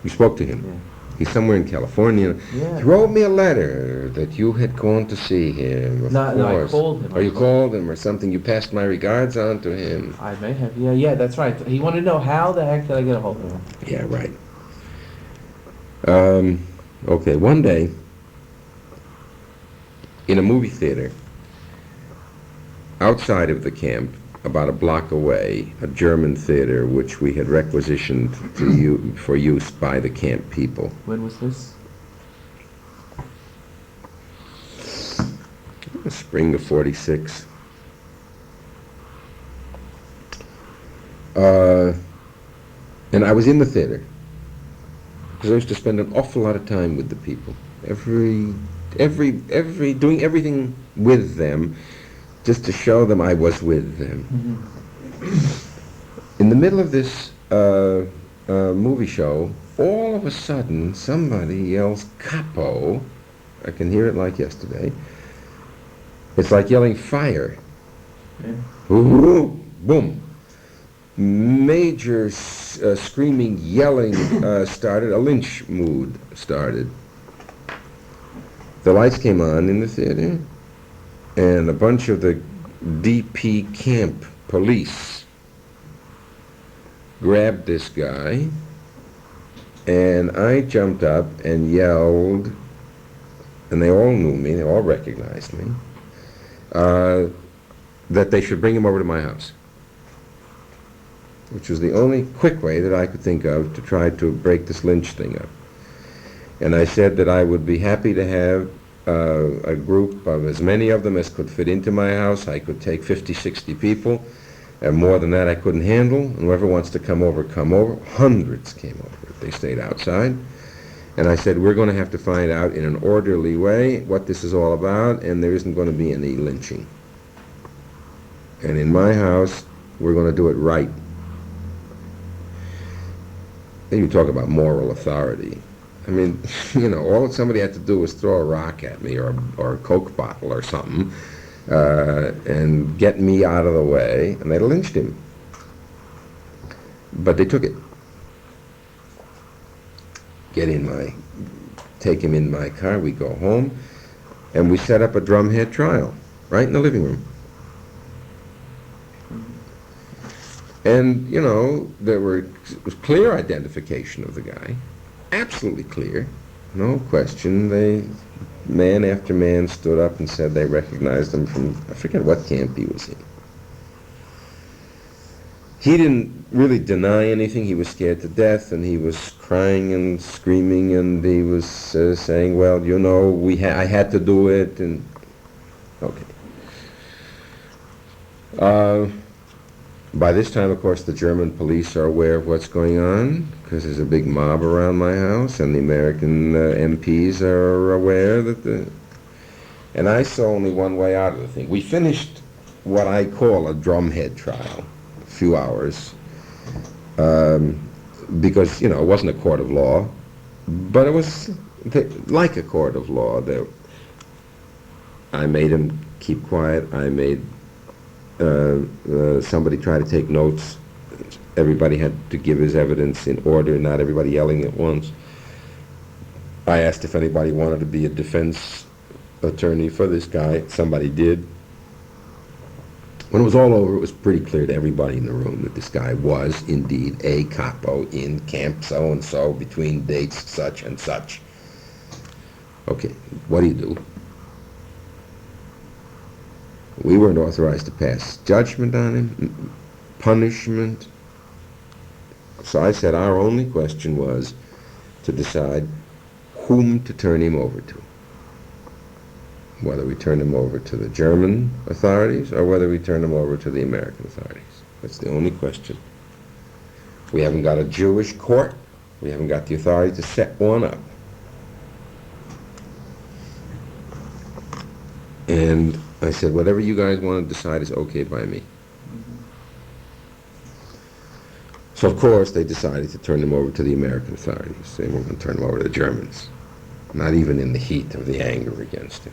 You spoke to him? Yeah. He's somewhere in California. Yeah. He wrote me a letter that you had gone to see him. No, I called him. Or you called him or something. You passed my regards on to him. I may have. Yeah, that's right. He wanted to know how the heck did I get a hold of him. Yeah, right. Okay, one day, in a movie theater, outside of the camp, about a block away, a German theater which we had requisitioned for use by the camp people. When was this? Spring of 46. And I was in the theater because I used to spend an awful lot of time with the people. Doing everything with them, just to show them I was with them. In the middle of this movie show, all of a sudden somebody yells "capo." I can hear it like yesterday. It's like yelling fire. Yeah. Ooh, boom. Major screaming, yelling started. A lynch mood started. The lights came on in the theater, and a bunch of the DP camp police grabbed this guy, and I jumped up and yelled, and they all knew me, they all recognized me, that they should bring him over to my house, which was the only quick way that I could think of to try to break this lynch thing up. And I said that I would be happy to have a group of as many of them as could fit into my house. I could take 50, 60 people, and more than that I couldn't handle. And whoever wants to come over, come over. Hundreds came over. They stayed outside. And I said, we're going to have to find out in an orderly way what this is all about, and there isn't going to be any lynching. And in my house, we're going to do it right. Then you talk about moral authority. I mean, you know, all somebody had to do was throw a rock at me or a Coke bottle or something and get me out of the way, and they lynched him. But they took it. Take him in my car, we go home, and we set up a drumhead trial right in the living room. And, you know, there was clear identification of the guy, absolutely clear, no question. Man after man stood up and said they recognized him from, I forget what camp he was in. He didn't really deny anything. He was scared to death, and he was crying and screaming, and he was saying, well, you know, I had to do it, and okay. By this time, of course, the German police are aware of what's going on, because there's a big mob around my house, and the American MPs are aware that and I saw only one way out of the thing. We finished what I call a drumhead trial, a few hours, because, you know, it wasn't a court of law, but it was like a court of law. I made him keep quiet. I made somebody try to take notes. Everybody had to give his evidence in order, not everybody yelling at once. I asked if anybody wanted to be a defense attorney for this guy. Somebody did. When it was all over, it was pretty clear to everybody in the room that this guy was indeed a capo in camp so-and-so between dates such and such. Okay, what do you do? We weren't authorized to pass judgment on him, punishment. So I said our only question was to decide whom to turn him over to. Whether we turn him over to the German authorities or whether we turn him over to the American authorities. That's the only question. We haven't got a Jewish court. We haven't got the authority to set one up. And I said, whatever you guys want to decide is okay by me. So of course they decided to turn him over to the American authorities. They weren't going to turn him over to the Germans, not even in the heat of the anger against him.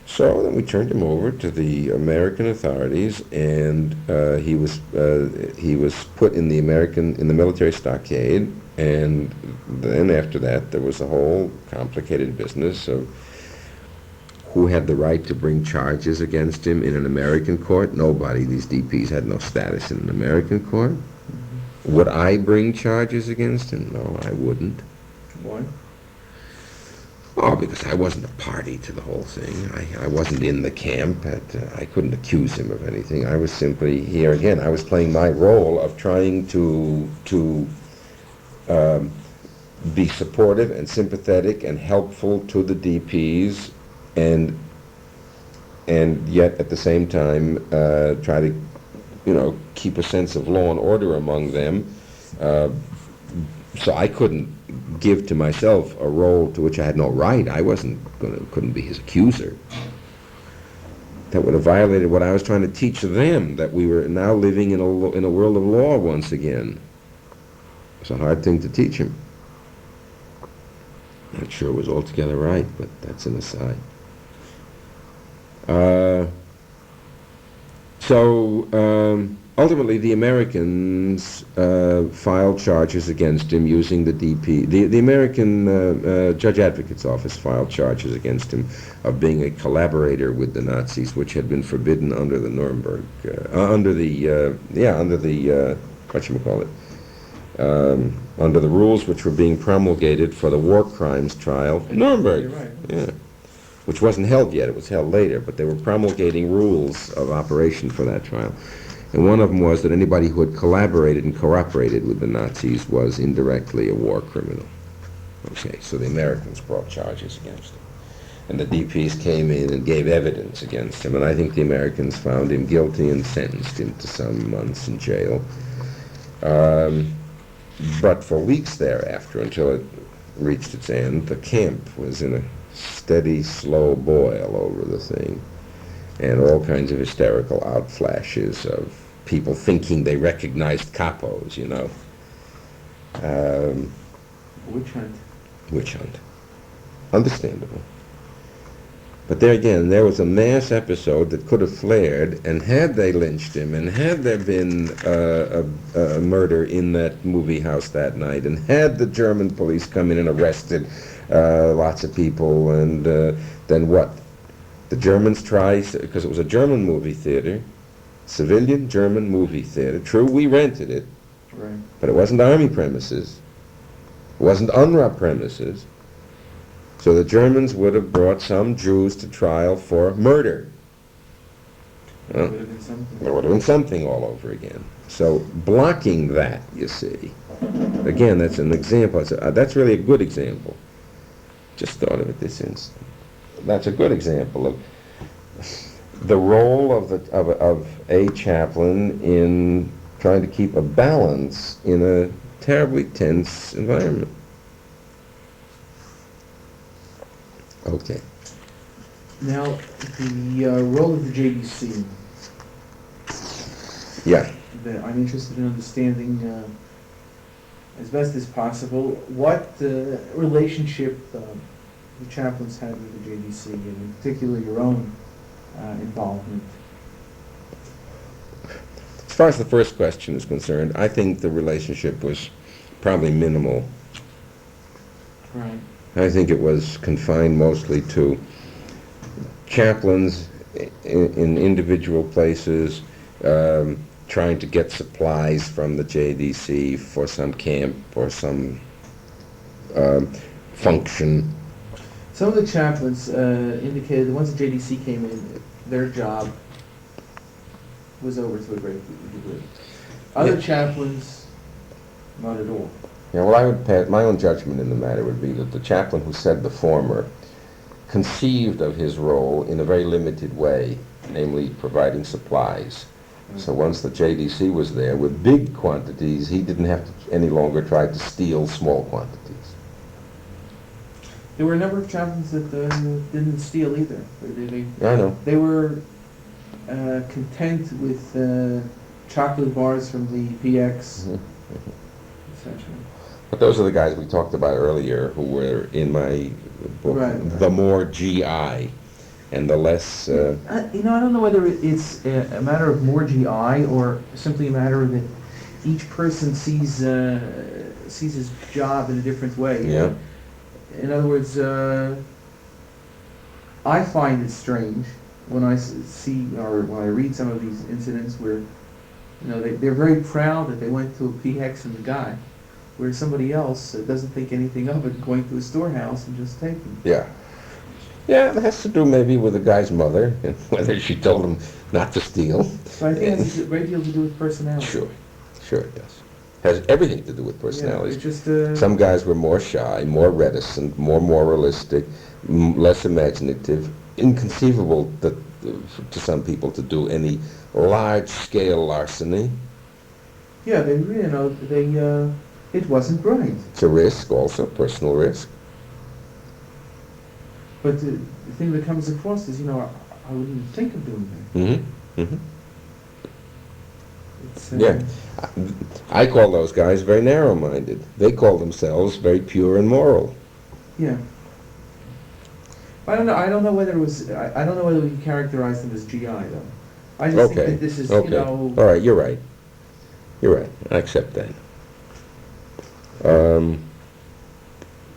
So then we turned him over to the American authorities, and he was put in the military stockade, and then after that there was a whole complicated business of who had the right to bring charges against him in an American court. Nobody. These DPs had no status in an American court. Mm-hmm. Would I bring charges against him? No, I wouldn't. Why? Oh, because I wasn't a party to the whole thing. I wasn't in the camp. I couldn't accuse him of anything. I was simply, here again, I was playing my role of trying to be supportive and sympathetic and helpful to the DPs, and yet at the same time try to, you know, keep a sense of law and order among them. So I couldn't give to myself a role to which I had no right. I couldn't be his accuser. That would have violated what I was trying to teach them, that we were now living in a world of law once again. It's a hard thing to teach him. Not sure it was altogether right, but that's an aside. Ultimately, the Americans filed charges against him using the DP. The American Judge Advocate's Office filed charges against him of being a collaborator with the Nazis, which had been forbidden under the Nuremberg, under the rules which were being promulgated for the war crimes trial. Nuremberg. You're right. Yeah. Which wasn't held yet, it was held later, but they were promulgating rules of operation for that trial. And one of them was that anybody who had collaborated and cooperated with the Nazis was indirectly a war criminal. Okay, so the Americans brought charges against him. And the DPs came in and gave evidence against him, and I think the Americans found him guilty and sentenced him to some months in jail. But for weeks thereafter, until it reached its end, the camp was in a steady, slow boil over the thing, and all kinds of hysterical outflashes of people thinking they recognized capos, you know. Witch hunt. Witch hunt. Understandable. But there again, there was a mass episode that could have flared, and had they lynched him, and had there been a murder in that movie house that night, and had the German police come in and arrested lots of people, and then what? The Germans tried, because it was a German movie theater, civilian German movie theater. True, we rented it, Right. but it wasn't Army premises. It wasn't UNRWA premises. So the Germans would have brought some Jews to trial for murder. It would have been something. There would have been something all over again. So blocking that, you see, again, that's an example. That's really a good example. Just thought of it this instant. That's a good example of the role of a chaplain in trying to keep a balance in a terribly tense environment. Okay. Now, the role of the JDC. Yeah. I'm interested in understanding, as best as possible, what relationship the chaplains had with the JDC, and in particular your own involvement. As far as the first question is concerned, I think the relationship was probably minimal. Right. I think it was confined mostly to chaplains in individual places trying to get supplies from the JDC for some camp or some function. Some of the chaplains indicated that once the JDC came in, their job was over to a great degree. Other chaplains, not at all. Yeah, well, I would pass, my own judgment in the matter would be that the chaplain who said the former conceived of his role in a very limited way, namely providing supplies. So once the JDC was there with big quantities, he didn't have to any longer try to steal small quantities. There were a number of chaplains that didn't steal either. I know. They were content with chocolate bars from the PX, essentially. But those are the guys we talked about earlier who were in my book, Right. the more GI and the less... I don't know whether it's a matter of more GI or simply a matter that each person sees his job in a different way. Yeah. In other words, I find it strange when I see or when I read some of these incidents where, they're very proud that they went to a PX and the guy, where somebody else doesn't think anything of it, going to a storehouse and just taking. Yeah. Yeah, it has to do maybe with the guy's mother and whether she told him not to steal. So I think it has a great deal to do with personality. Sure it does. Has everything to do with personality. Yeah, it's just, some guys were more shy, more reticent, more moralistic, less imaginative. Inconceivable to some people to do any large-scale larceny. Yeah, it wasn't right. It's a risk also, personal risk. But the thing that comes across is, I wouldn't think of doing that. Mm-hmm. Mm-hmm. It's, Yeah. I call those guys very narrow-minded. They call themselves very pure and moral. Yeah. I don't know whether it was. I don't know whether we can characterize them as GI though. I just think that this is, Okay. All right, you're right. You're right. I accept that.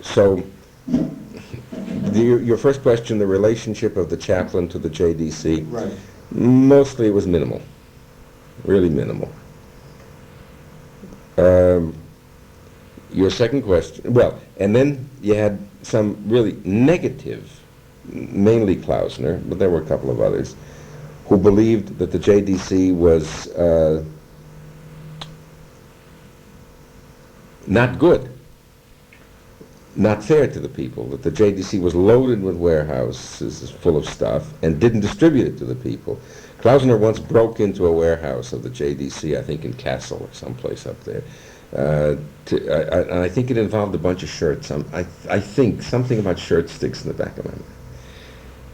So, your first question, the relationship of the chaplain to the JDC. Right. Mostly it was minimal. Really minimal. Your second question, well, and then you had some really negative, mainly Klausner, but there were a couple of others, who believed that the JDC was not good, not fair to the people, that the JDC was loaded with warehouses full of stuff and didn't distribute it to the people. Klausner once broke into a warehouse of the JDC, I think in Kassel or someplace up there, And I think it involved a bunch of shirts. I think something about shirt sticks in the back of my mind.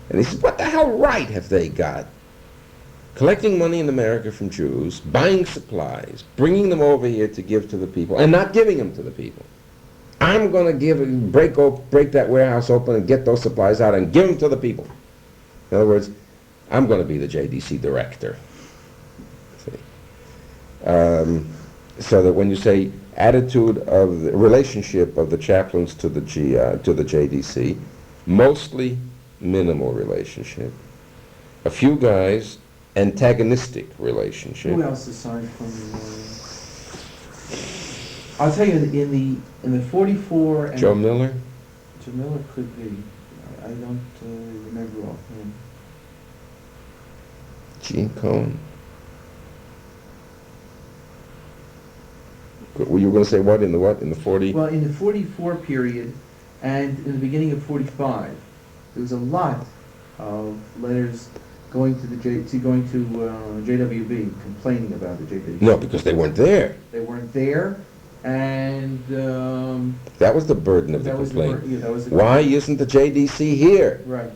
And he said, what the hell right have they got? Collecting money in America from Jews, buying supplies, bringing them over here to give to the people, and not giving them to the people. I'm going to break that warehouse open and get those supplies out and give them to the people. In other words, I'm going to be the JDC director. See? So that when you say attitude of the relationship of the chaplains to the JDC, mostly minimal relationship. A few guys, antagonistic relationship. Who else aside from I'll tell you, in the 44 and Joe Miller? Joe Miller could be. I don't remember offhand. Gene Cohen? Were you going to say what? In the 40? Well, in the 44 period and in the beginning of 45, there was a lot of letters going to JWB, complaining about the JWB. No, because they weren't there. They weren't there, and that was the burden of the complaint. Why isn't the JDC here? Right.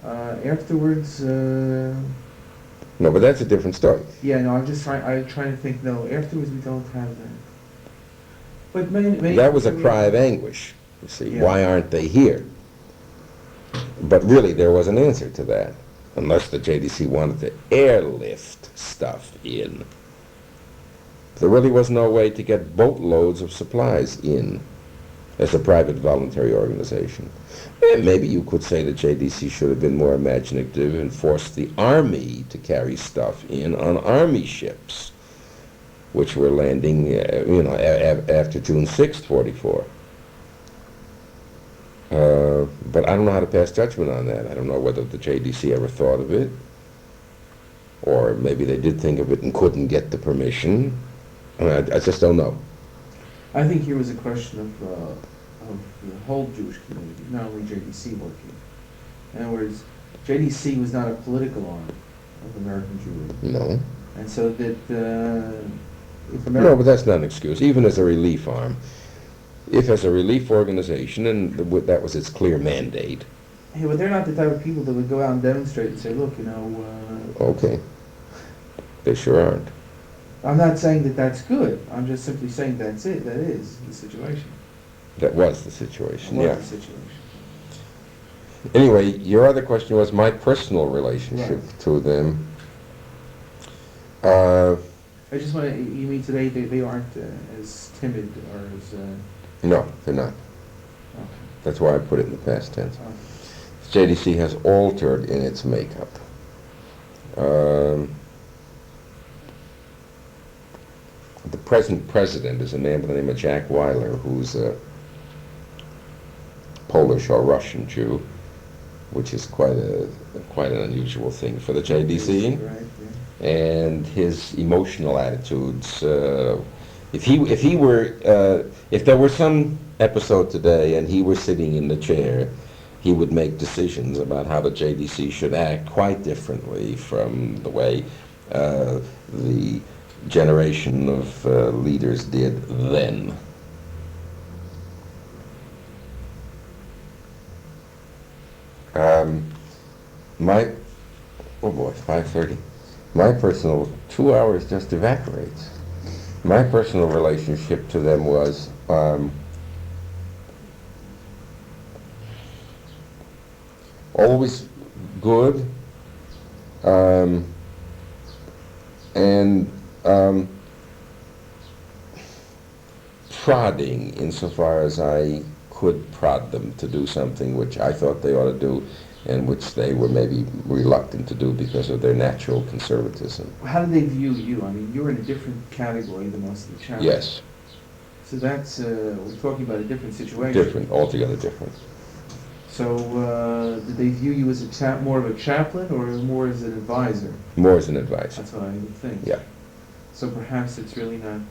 Afterwards. No, but that's a different story. Yeah, no, I'm trying to think. No, afterwards we don't have that. But maybe that was a cry of anguish. You see, yeah. Why aren't they here? But really, there was an answer to that, unless the JDC wanted to airlift stuff in. There really was no way to get boatloads of supplies in as a private voluntary organization. And maybe you could say the JDC should have been more imaginative and forced the Army to carry stuff in on Army ships, which were landing, after June 6th, 44. But I don't know how to pass judgment on that. I don't know whether the JDC ever thought of it, or maybe they did think of it and couldn't get the permission. I just don't know. I think here was a question of the whole Jewish community, not only JDC working. In other words, JDC was not a political arm of American Jewry. No. And so that No, but that's not an excuse, even as a relief arm. If as a relief organization, and that was its clear mandate. Hey, but they're not the type of people that would go out and demonstrate and say, look, Okay. They sure aren't. I'm not saying that that's good. I'm just simply saying that's it. That is the situation. That was the situation, That yeah. was the situation. Anyway, your other question was my personal relationship to them. I just want to, you mean today they aren't as timid or as... No, they're not. Okay. That's why I put it in the past tense. Okay. JDC has altered in its makeup. The present president is a man by the name of Jack Weiler, who's a Polish or Russian Jew, which is quite an unusual thing for the JDC. Right, yeah. And his emotional attitudes. If there were some episode today and he were sitting in the chair, he would make decisions about how the JDC should act quite differently from the way the generation of leaders did then. Oh boy, 5:30. My personal, 2 hours just evaporates. My personal relationship to them was always good, and prodding insofar as I could prod them to do something which I thought they ought to do, and which they were maybe reluctant to do because of their natural conservatism. How did they view you? I mean, you were in a different category than most of the chaplains. Yes. So that's, we're talking about a different situation. Different, altogether different. So did they view you as more of a chaplain or more as an advisor? More as an advisor. That's what I would think. Yeah. So perhaps it's really not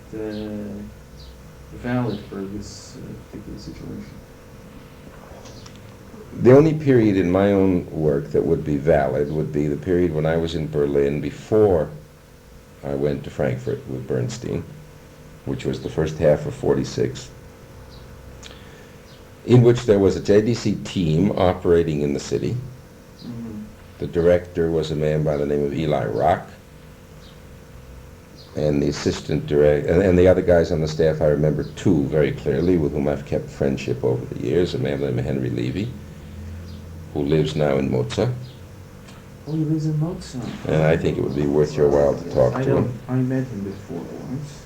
valid for this particular situation. The only period in my own work that would be valid would be the period when I was in Berlin before I went to Frankfurt with Bernstein. which was the first half of 46, in which there was a JDC team operating in the city. The director was a man by the name of Eli Rock, and the assistant director, and the other guys on the staff, I remember two very clearly, with whom I've kept friendship over the years. A man by the name of Henry Levy, who lives now in Mozart. Oh, he lives in Mozart. And I think it would be worth your while to talk to him. I met him before once.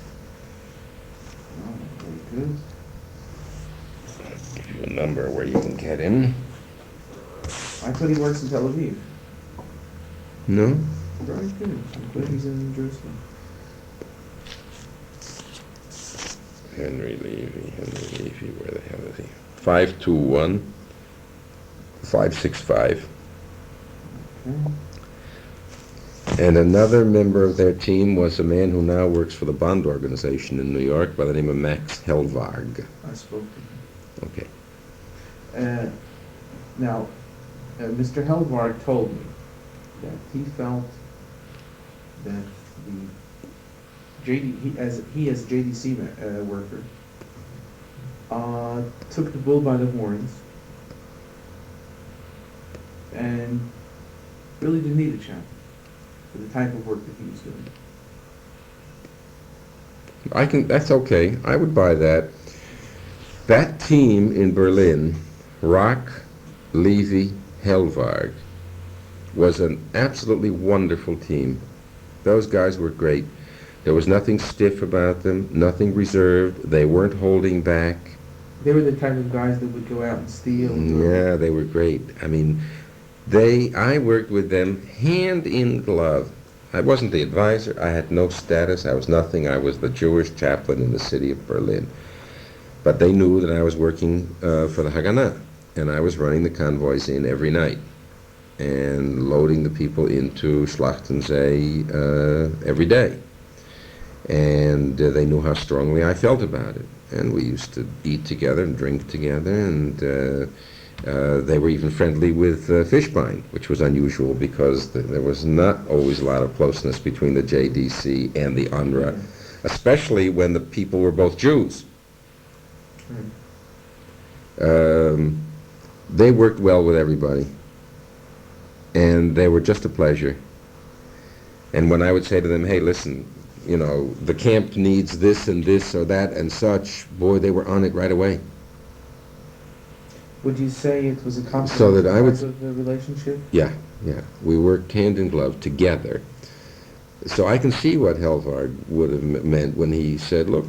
Oh, very good. I'll give you a number where you can get him. I thought he works in Tel Aviv. No? Very good. I thought he's in Jerusalem. Henry Levy, where the hell is he? 521 565. Okay. And another member of their team was a man who now works for the Bond organization in New York by the name of Max Helvarg. I spoke to him. Okay. Now, Mr. Helvarg told me that he felt that he as JDC worker took the bull by the horns and really didn't need a chaplain for the type of work that he was doing. That's okay. I would buy that. That team in Berlin, Rock, Levy, Helvarg, was an absolutely wonderful team. Those guys were great. There was nothing stiff about them, nothing reserved. They weren't holding back. They were the type of guys that would go out and steal. Yeah, they were great. I mean, I worked with them hand in glove. I wasn't the advisor. I had no status. I was nothing. I was the Jewish chaplain in the city of Berlin. But they knew that I was working for the Haganah, and I was running the convoys in every night and loading the people into Schlachtensee every day. And they knew how strongly I felt about it. And we used to eat together and drink together, and they were even friendly with Fishbein, which was unusual because there was not always a lot of closeness between the JDC and the UNRWA, especially when the people were both Jews. They worked well with everybody, and they were just a pleasure. And when I would say to them, hey, listen, you know, the camp needs this and this or that and such, boy, they were on it right away. Would you say it was a So complimentary that I would, type of relationship? yeah. We worked hand in glove together. So I can see what Helvarg would have meant when he said, look,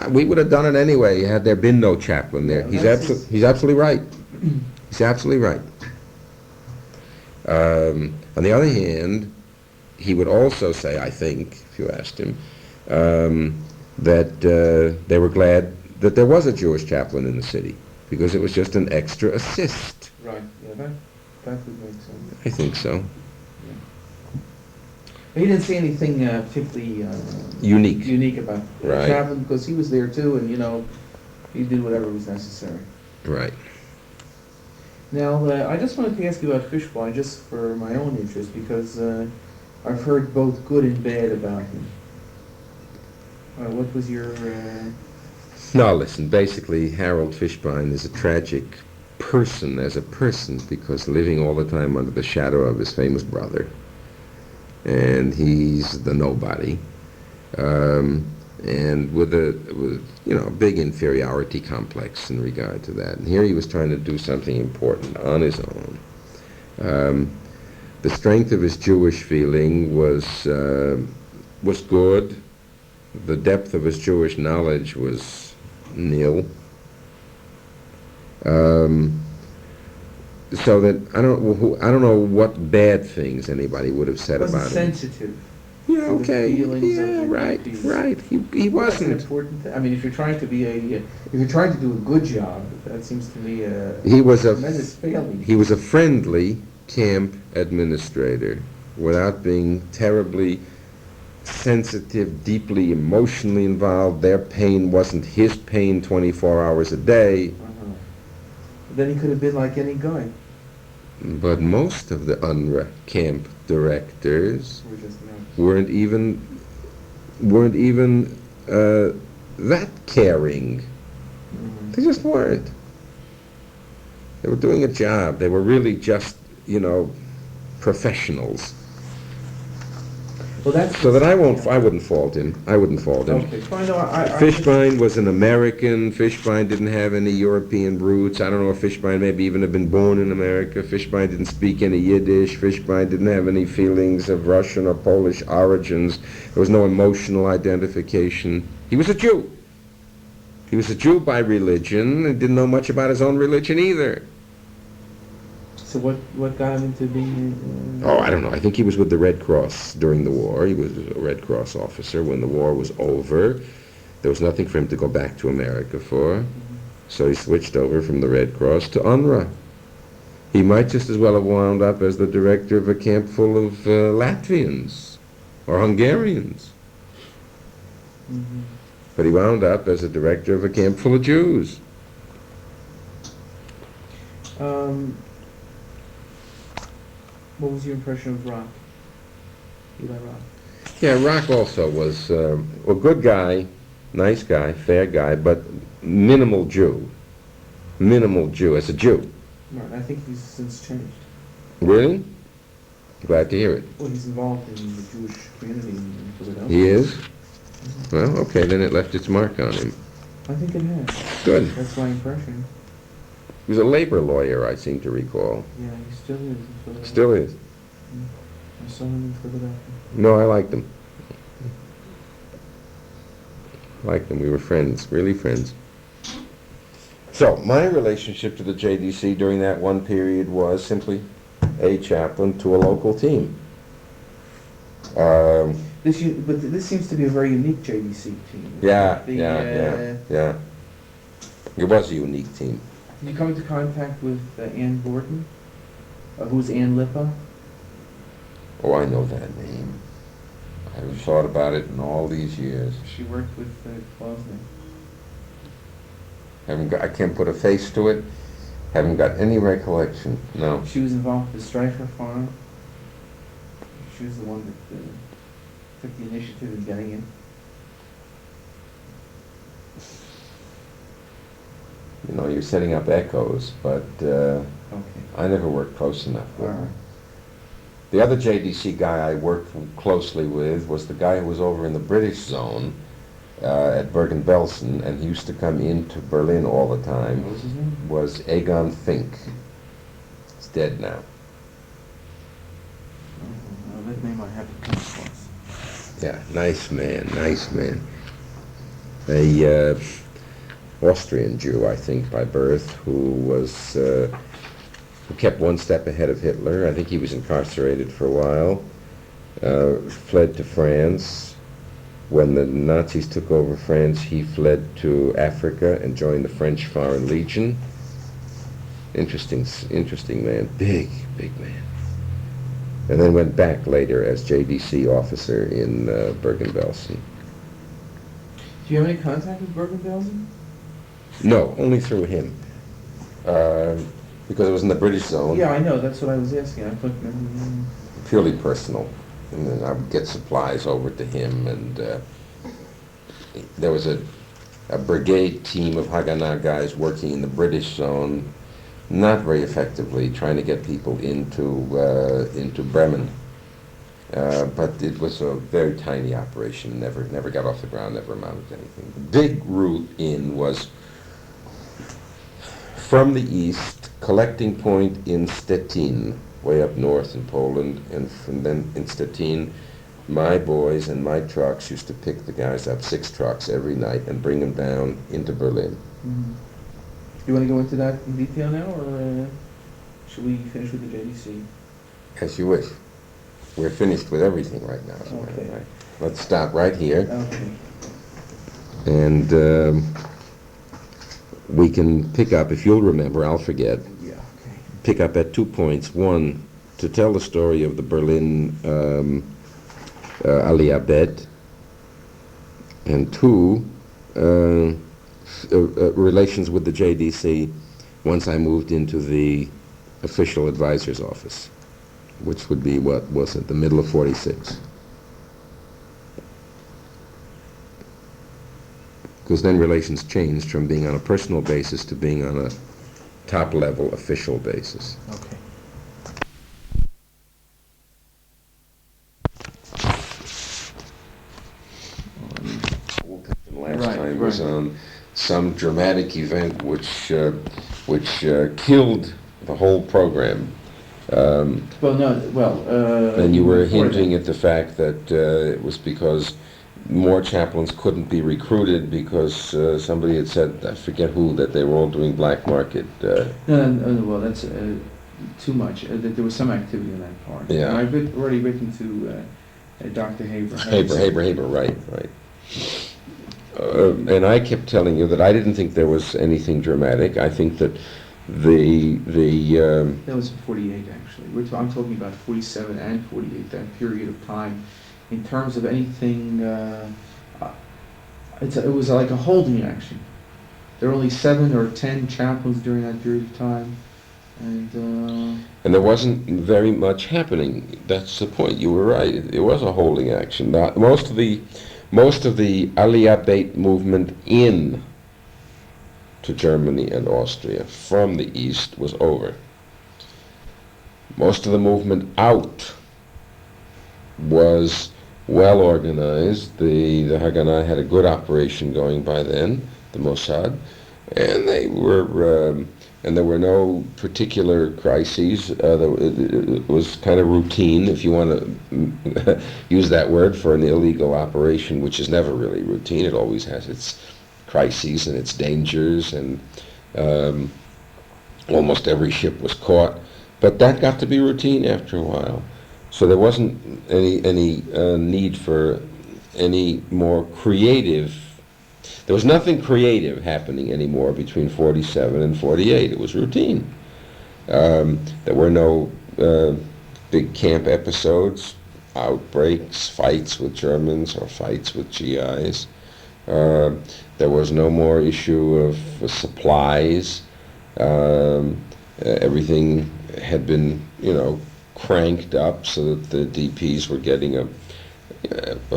we would have done it anyway had there been no chaplain there. He's absolutely right. He's absolutely right. On the other hand, he would also say, I think, if you asked him, that they were glad that there was a Jewish chaplain in the city, because it was just an extra assist. Right, yeah, that would make sense. I think so. Yeah. He didn't see anything particularly Unique. about Right. chaplain, because he was there too, and, you know, he did whatever was necessary. Right. Now, I just wanted to ask you about Fishbein, just for my own interest, because I've heard both good and bad about him. What was your... No, listen, basically Harold Fishbein is a tragic person as a person, because living all the time under the shadow of his famous brother, and he's the nobody, and with a big inferiority complex in regard to that. And here he was trying to do something important on his own. The strength of his Jewish feeling was good. The depth of his Jewish knowledge was nil. So that I don't know what bad things anybody would have said about him. sensitive. Yeah, to the okay. feelings of Yeah, the right. people. Right. He That's an wasn't. important thing. I mean, if you're trying to do a good job, that seems to me a He was a tremendous failing. He was a friendly camp administrator, without being terribly sensitive, deeply emotionally involved. Their pain wasn't his pain 24 hours a day. Then he could have been like any guy. But most of the UNRWA camp directors We're just, weren't even that caring. They just weren't. They were doing a job. They were really just, professionals. Well, that's So that I wouldn't fault him. I wouldn't fault him. Okay, fine. No, Fishbein was an American. Fishbein didn't have any European roots. I don't know if Fishbein maybe even had been born in America. Fishbein didn't speak any Yiddish. Fishbein didn't have any feelings of Russian or Polish origins. There was no emotional identification. He was a Jew. He was a Jew by religion and didn't know much about his own religion either. So what got him into being? Oh, I don't know. I think he was with the Red Cross during the war. He was a Red Cross officer. When the war was over, there was nothing for him to go back to America for. So he switched over from the Red Cross to UNRWA. He might just as well have wound up as the director of a camp full of Latvians or Hungarians. Mm-hmm. But he wound up as a director of a camp full of Jews. What was your impression of Rock? Eli Rock? Yeah, Rock also was a good guy, nice guy, fair guy, but minimal Jew. Minimal Jew, as a Jew. Right, I think he's since changed. Really? Glad to hear it. Well, he's involved in the Jewish community in Philadelphia. He is? Well, okay, then it left its mark on him. I think it has. Good. That's my impression. He was a labor lawyer, I seem to recall. Yeah, he still is in Philadelphia. Still is. I saw him in Philadelphia. No, I liked him. Liked him. We were friends, really friends. So, my relationship to the JDC during that one period was simply a chaplain to a local team. But this seems to be a very unique JDC team. Yeah. It was a unique team. Did you come into contact with Ann Borden? Who's Ann Lippa? Oh, I know that name. I haven't thought about it in all these years. She worked with Klausner. I can't put a face to it. Haven't got any recollection. No. She was involved with the Streicher Farm. She was the one that took the initiative in getting in. You're setting up echoes, but Okay. I never worked close enough with her. Alright. The other JDC guy I worked closely with was the guy who was over in the British zone at Bergen-Belsen, and he used to come into Berlin all the time. What was his name? Was Egon Fink. He's dead now. That name I have to come across. Yeah, nice man. A Austrian Jew, I think, by birth, who kept one step ahead of Hitler. I think he was incarcerated for a while, fled to France. When the Nazis took over France, he fled to Africa and joined the French Foreign Legion. Interesting man, big man. And then went back later as JDC officer in Bergen-Belsen. Do you have any contact with Bergen-Belsen? No, only through him. Because it was in the British zone. Yeah, I know. That's what I was asking. I thought. Purely personal. And then I would get supplies over to him, and there was a brigade team of Haganah guys working in the British zone, not very effectively, trying to get people into Bremen. But it was a very tiny operation, never got off the ground, never amounted to anything. The big route in was from the east, collecting point in Stettin, way up north in Poland, and then in Stettin, my boys and my trucks used to pick the guys up, 6 trucks every night, and bring them down into Berlin. Mm-hmm. You want to go into that in detail now, or should we finish with the JDC? As you wish. We're finished with everything right now. So Okay. right. Let's stop right here. Okay. And we can pick up, if you'll remember, I'll forget, Yeah, okay. pick up at 2 points. One, to tell the story of the Berlin Aliyah Bet, and 2, relations with the JDC once I moved into the official advisor's office, which would be, what was it, the middle of 46. Good. because then relations changed from being on a personal basis to being on a top-level official basis. Okay. Last time was on some dramatic event which killed the whole program. And you were hinting at the fact that it was because more chaplains couldn't be recruited because somebody had said, I forget who, that they were all doing black market. Well, that's too much. That there was some activity on that part. Yeah. And I've already written to Dr. Haber. Haber, right. And I kept telling you that I didn't think there was anything dramatic. I think that that was in 48, actually. I'm talking about 47 and 48, that period of time. In terms of anything, it was like a holding action. There were only 7 or 10 chaplains during that period of time. And there wasn't very much happening. That's the point. You were right. It was a holding action. Most of the Aliyah Beit movement in to Germany and Austria from the east was over. Most of the movement out was well organized. The Haganah had a good operation going by then, the Mossad, and there were no particular crises. It was kind of routine, if you want to use that word for an illegal operation, which is never really routine. It always has its crises and its dangers, and almost every ship was caught. But that got to be routine after a while. So there wasn't any need for any more creative. There was nothing creative happening anymore between 47 and 48. It was routine. There were no big camp episodes, outbreaks, fights with Germans or fights with GIs. There was no more issue of supplies. Everything had been, cranked up so that the DPs were getting a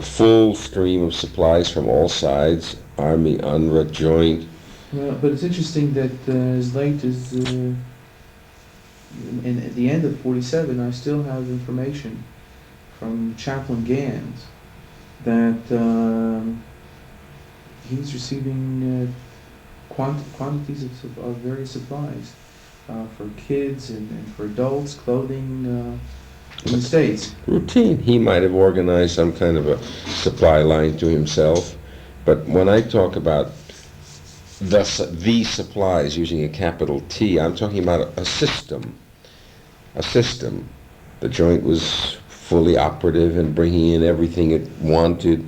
full stream of supplies from all sides, Army, UNRWA, joint. Well, but it's interesting that as late as at the end of 47, I still have information from Chaplain Gans that he's receiving quantities of various supplies for kids and for adults, clothing in the States. Routine. He might have organized some kind of a supply line to himself, but when I talk about the supplies using a capital T, I'm talking about a system. A system. The joint was fully operative and bringing in everything it wanted.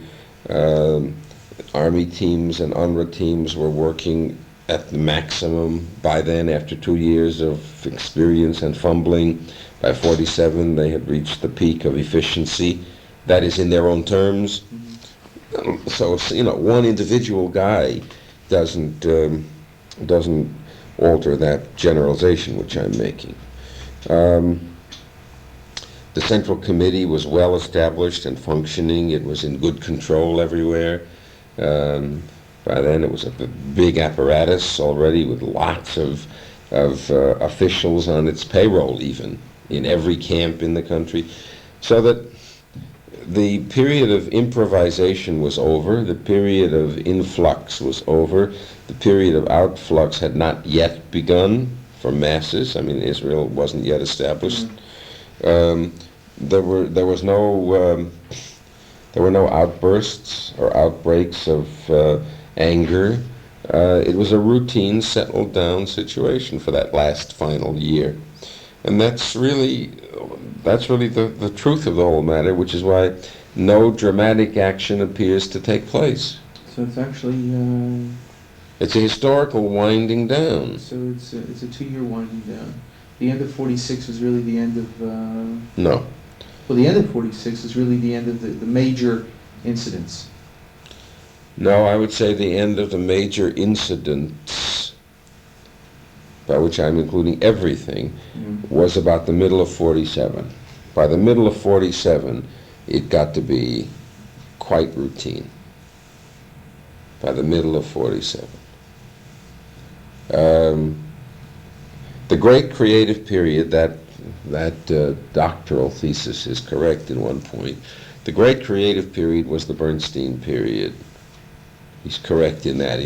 Army teams and UNRWA teams were working at the maximum by then. After 2 years of experience and fumbling, by 47 they had reached the peak of efficiency. That is in their own terms. Mm-hmm. So one individual guy doesn't alter that generalization which I'm making. The Central Committee was well established and functioning. It was in good control everywhere. By then it was a big apparatus already with lots of officials on its payroll, even in every camp in the country. So that the period of improvisation was over, the period of influx was over, the period of outflux had not yet begun for masses. I mean, Israel wasn't yet established. There were no outbursts or outbreaks of anger. It was a routine, settled down situation for that last final year. And that's really the truth of the whole matter, which is why no dramatic action appears to take place. So it's actually... it's a historical winding down. So it's a 2-year winding down. The end of 46 was really the end of... No. Well, the end of 46 is really the end of the major incidents. No, I would say the end of the major incidents, by which I'm including everything, was about the middle of 47. By the middle of 47, it got to be quite routine. by the middle of 47. The great creative period, that doctoral thesis is correct in one point. The great creative period was the Bernstein period. He's correct in that.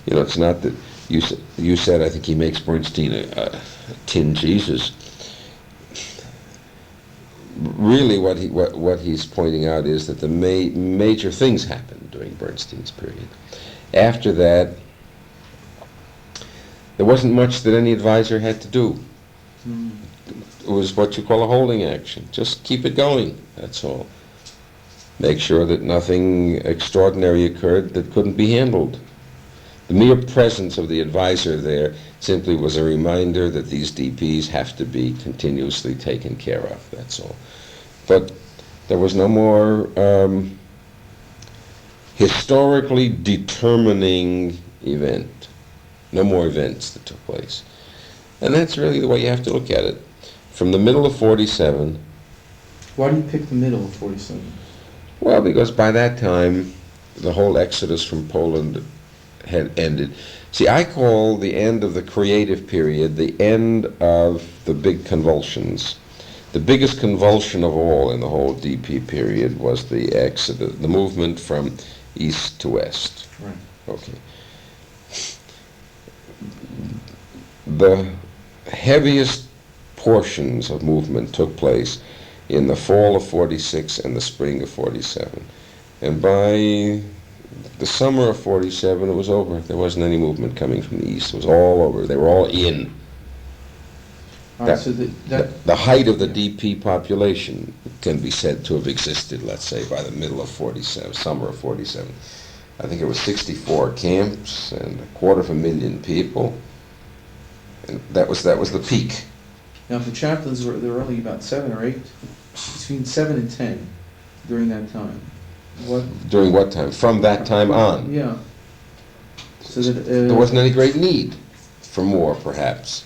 It's not that you said, I think he makes Bernstein a tin Jesus. Really, what he's pointing out is that the major things happened during Bernstein's period. After that, there wasn't much that any advisor had to do. It was what you call a holding action. Just keep it going, that's all. Make sure that nothing extraordinary occurred that couldn't be handled. The mere presence of the advisor there simply was a reminder that these DPs have to be continuously taken care of, that's all. But there was no more historically determining event. No more events that took place. And that's really the way you have to look at it. From the middle of 47... Why do you pick the middle of 47? Well, because by that time, the whole exodus from Poland had ended. See, I call the end of the creative period the end of the big convulsions. The biggest convulsion of all in the whole DP period was the exodus, the movement from east to west. Right. Okay. The heaviest portions of movement took place in the fall of 46 and the spring of 47. And by the summer of 47, it was over. There wasn't any movement coming from the east. It was all over. They were all in. So the height of the DP population can be said to have existed, let's say, by the middle of 47, summer of 47. I think it was 64 camps and 250,000 people. And that was the peak. Now, the chaplains there were only about 7 or 8, between 7 and 10 during that time. During what time? From that time on? Yeah. So that there wasn't any great need for more, perhaps.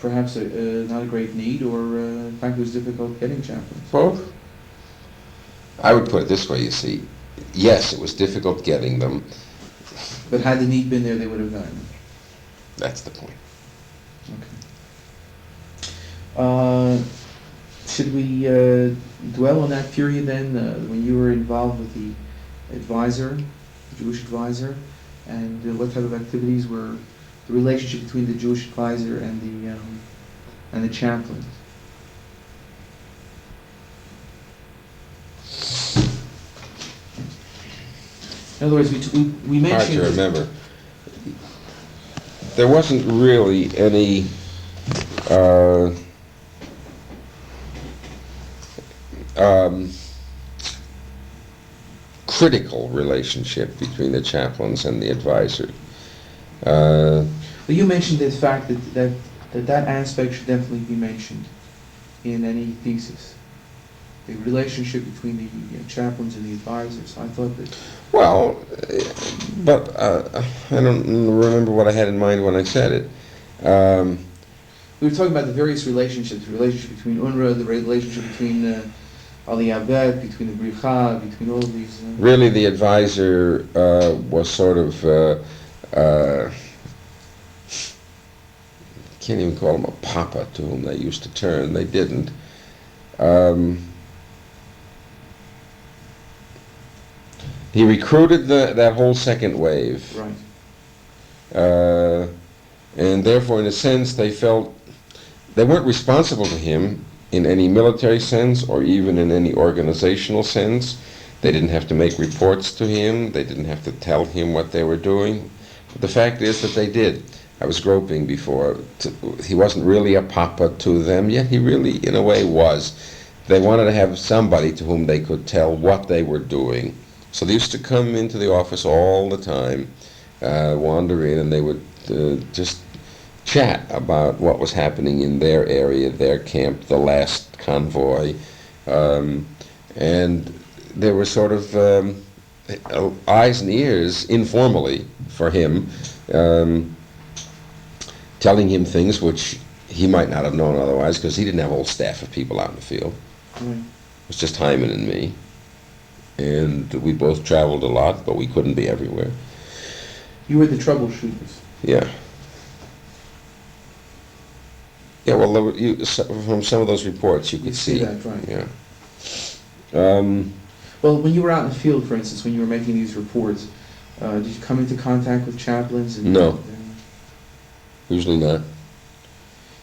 Perhaps not a great need, or in fact it was difficult getting chaplains. Both. I would put it this way, you see. Yes, it was difficult getting them. But had the need been there, they would have gotten them. That's the point. Okay. Should we dwell on that period then, when you were involved with the advisor, the Jewish advisor, and what type of activities were the relationship between the Jewish advisor and the chaplain? In other words, we mentioned... Hard to remember. There wasn't really any critical relationship between the chaplains and the advisor. But you mentioned the fact that aspect should definitely be mentioned in any thesis. The relationship between the chaplains and the advisors. I thought that... Well, but I don't remember what I had in mind when I said it. We were talking about the various relationships, the relationship between UNRWA, the relationship between Aliyah, between the Bricha, between all of these... Really, the advisor was sort of... can't even call him a papa to whom they used to turn. They didn't. He recruited that whole second wave. Right. And therefore, in a sense, they felt they weren't responsible to him in any military sense or even in any organizational sense. They didn't have to make reports to him. They didn't have to tell him what they were doing. But the fact is that they did. I was groping before. He wasn't really a papa to them, yet he really, in a way, was. They wanted to have somebody to whom they could tell what they were doing. So they used to come into the office all the time, wander in, and they would just chat about what was happening in their area, their camp, the last convoy. And there were sort of eyes and ears, informally, for him, telling him things which he might not have known otherwise, because he didn't have a whole staff of people out in the field. Right. It was just Hyman and me. and we both traveled a lot, but we couldn't be everywhere. You were the troubleshooters. Yeah. Yeah, well, from some of those reports you could see. that, right. Yeah. Well, when you were out in the field, for instance, when you were making these reports, did you come into contact with chaplains? And, No. Usually not.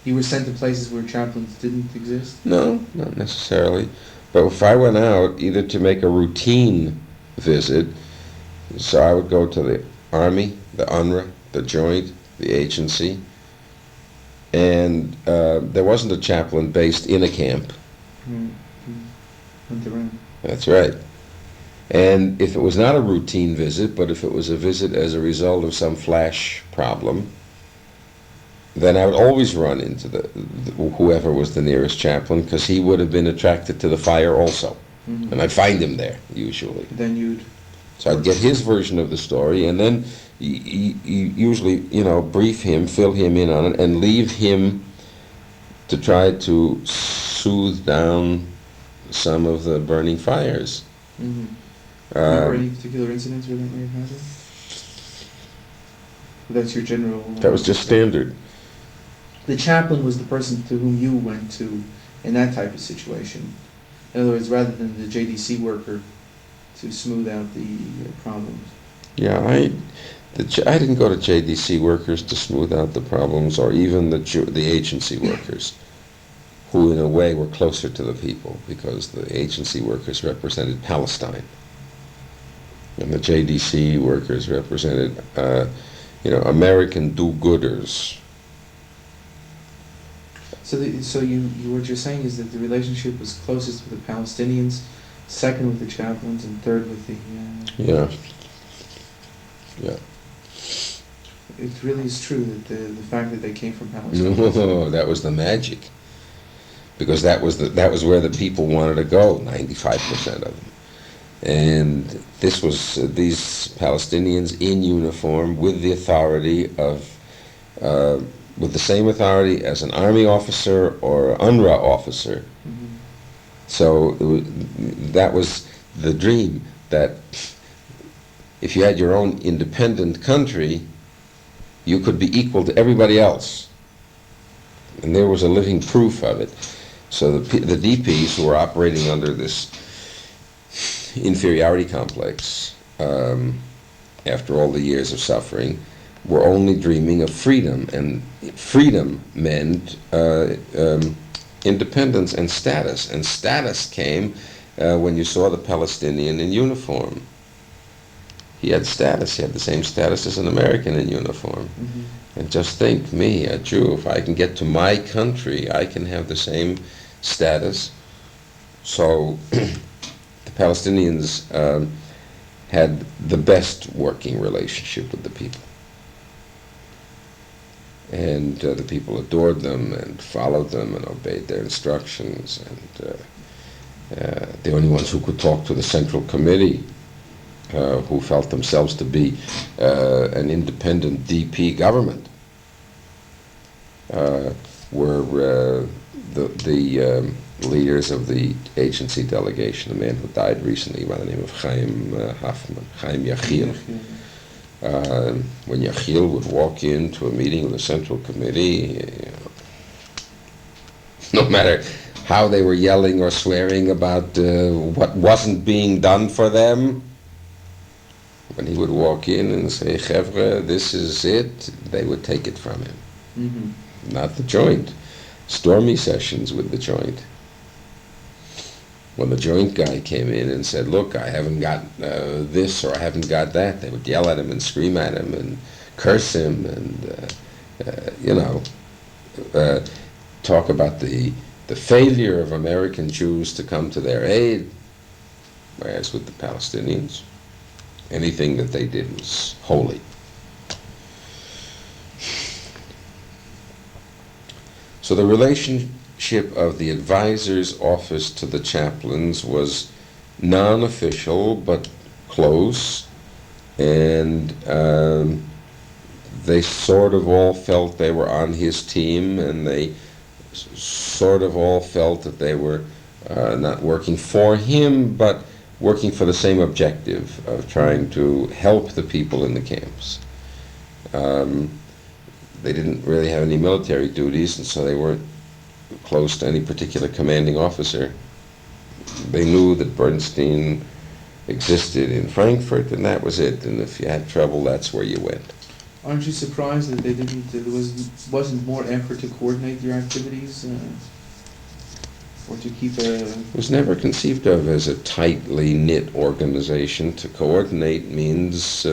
You were sent to places where chaplains didn't exist? No, not necessarily. But if I went out either to make a routine visit, so I would go to the Army, the UNRWA, the Joint, the agency, and there wasn't a chaplain based in a camp. Went around. That's right. And if it was not a routine visit, but if it was a visit as a result of some flash problem, then I would always run into whoever was the nearest chaplain, because he would have been attracted to the fire also. Mm-hmm. And I'd find him there, usually. Then you'd... So I'd get his version of the story, and then you usually, brief him, fill him in on it, and leave him to try to soothe down some of the burning fires. Mm-hmm. Remember any particular incidents where that may have happened? That's your general... That was just standard. The chaplain was the person to whom you went to in that type of situation. In other words, rather than the JDC worker to smooth out the problems. Yeah, I didn't go to JDC workers to smooth out the problems, or even the agency workers, who in a way were closer to the people, because the agency workers represented Palestine, and the JDC workers represented, American do-gooders. So what you're saying is that the relationship was closest with the Palestinians, second with the chaplains, and third with the... Yeah. It really is true that the fact that they came from Palestine... No, that was the magic. Because that was where the people wanted to go, 95% of them. And this was these Palestinians in uniform with the authority of... with the same authority as an army officer or an UNRWA officer. Mm-hmm. So that was the dream, that if you had your own independent country, you could be equal to everybody else. And there was a living proof of it. So the DPs, who were operating under this inferiority complex, after all the years of suffering, were only dreaming of freedom, and freedom meant independence and status came when you saw the Palestinian in uniform. He had status, he had the same status as an American in uniform. Mm-hmm. And just think, me, a Jew, if I can get to my country, I can have the same status. So the Palestinians had the best working relationship with the people. And the people adored them and followed them and obeyed their instructions. And the only ones who could talk to the Central Committee, who felt themselves to be an independent DP government, were the leaders of the agency delegation, a man who died recently by the name of Chaim Yachiel. When Yachiel would walk into a meeting of the Central Committee, no matter how they were yelling or swearing about what wasn't being done for them, when he would walk in and say, "Chevre, this is it," they would take it from him. Mm-hmm. Not the Joint. Stormy sessions with the Joint. When the Joint guy came in and said, "Look, I haven't got this or I haven't got that," they would yell at him and scream at him and curse him and, talk about the failure of American Jews to come to their aid. Whereas with the Palestinians, anything that they did was holy. So the relationship of the advisor's office to the chaplains was non-official but close, and they sort of all felt they were on his team, and they sort of all felt that they were not working for him but working for the same objective of trying to help the people in the camps. They didn't really have any military duties, and so they weren't close to any particular commanding officer. They knew that Bernstein existed in Frankfurt, and that was it. And if you had trouble, that's where you went. Aren't you surprised that wasn't more effort to coordinate your activities, or to keep a? It was never conceived of as a tightly knit organization. To coordinate means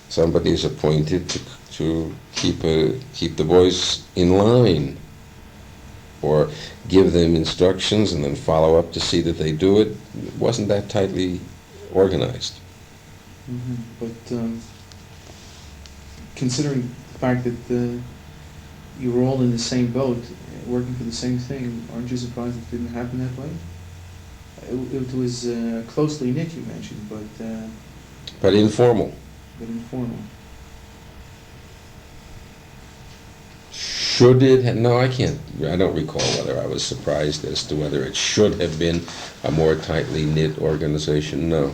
somebody is appointed to keep the boys in line, or give them instructions and then follow up to see that they do it. It wasn't that tightly organized. Mm-hmm. But considering the fact that you were all in the same boat, working for the same thing, aren't you surprised it didn't happen that way? It was closely knit, you mentioned, but informal. But informal. Should it have, no, I don't recall whether I was surprised as to whether it should have been a more tightly knit organization. No.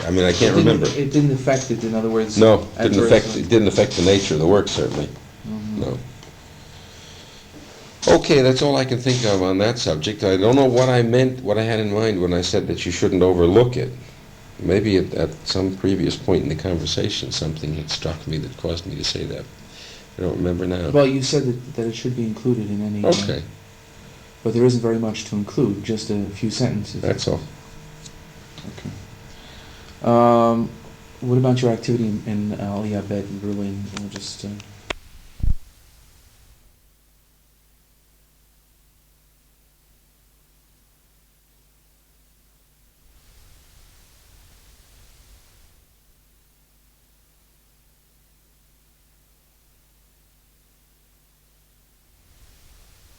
I mean, I can't remember. It didn't affect it, in other words? No, it didn't affect the nature of the work, certainly. Mm-hmm. No. Okay, that's all I can think of on that subject. I don't know what I had in mind when I said that you shouldn't overlook it. Maybe at some previous point in the conversation, something had struck me that caused me to say that. I don't remember now. Well, you said that it should be included in any... Okay. But there isn't very much to include, just a few sentences. That's all. Okay. What about your activity in Aliyah Bed in Berlin? Or just...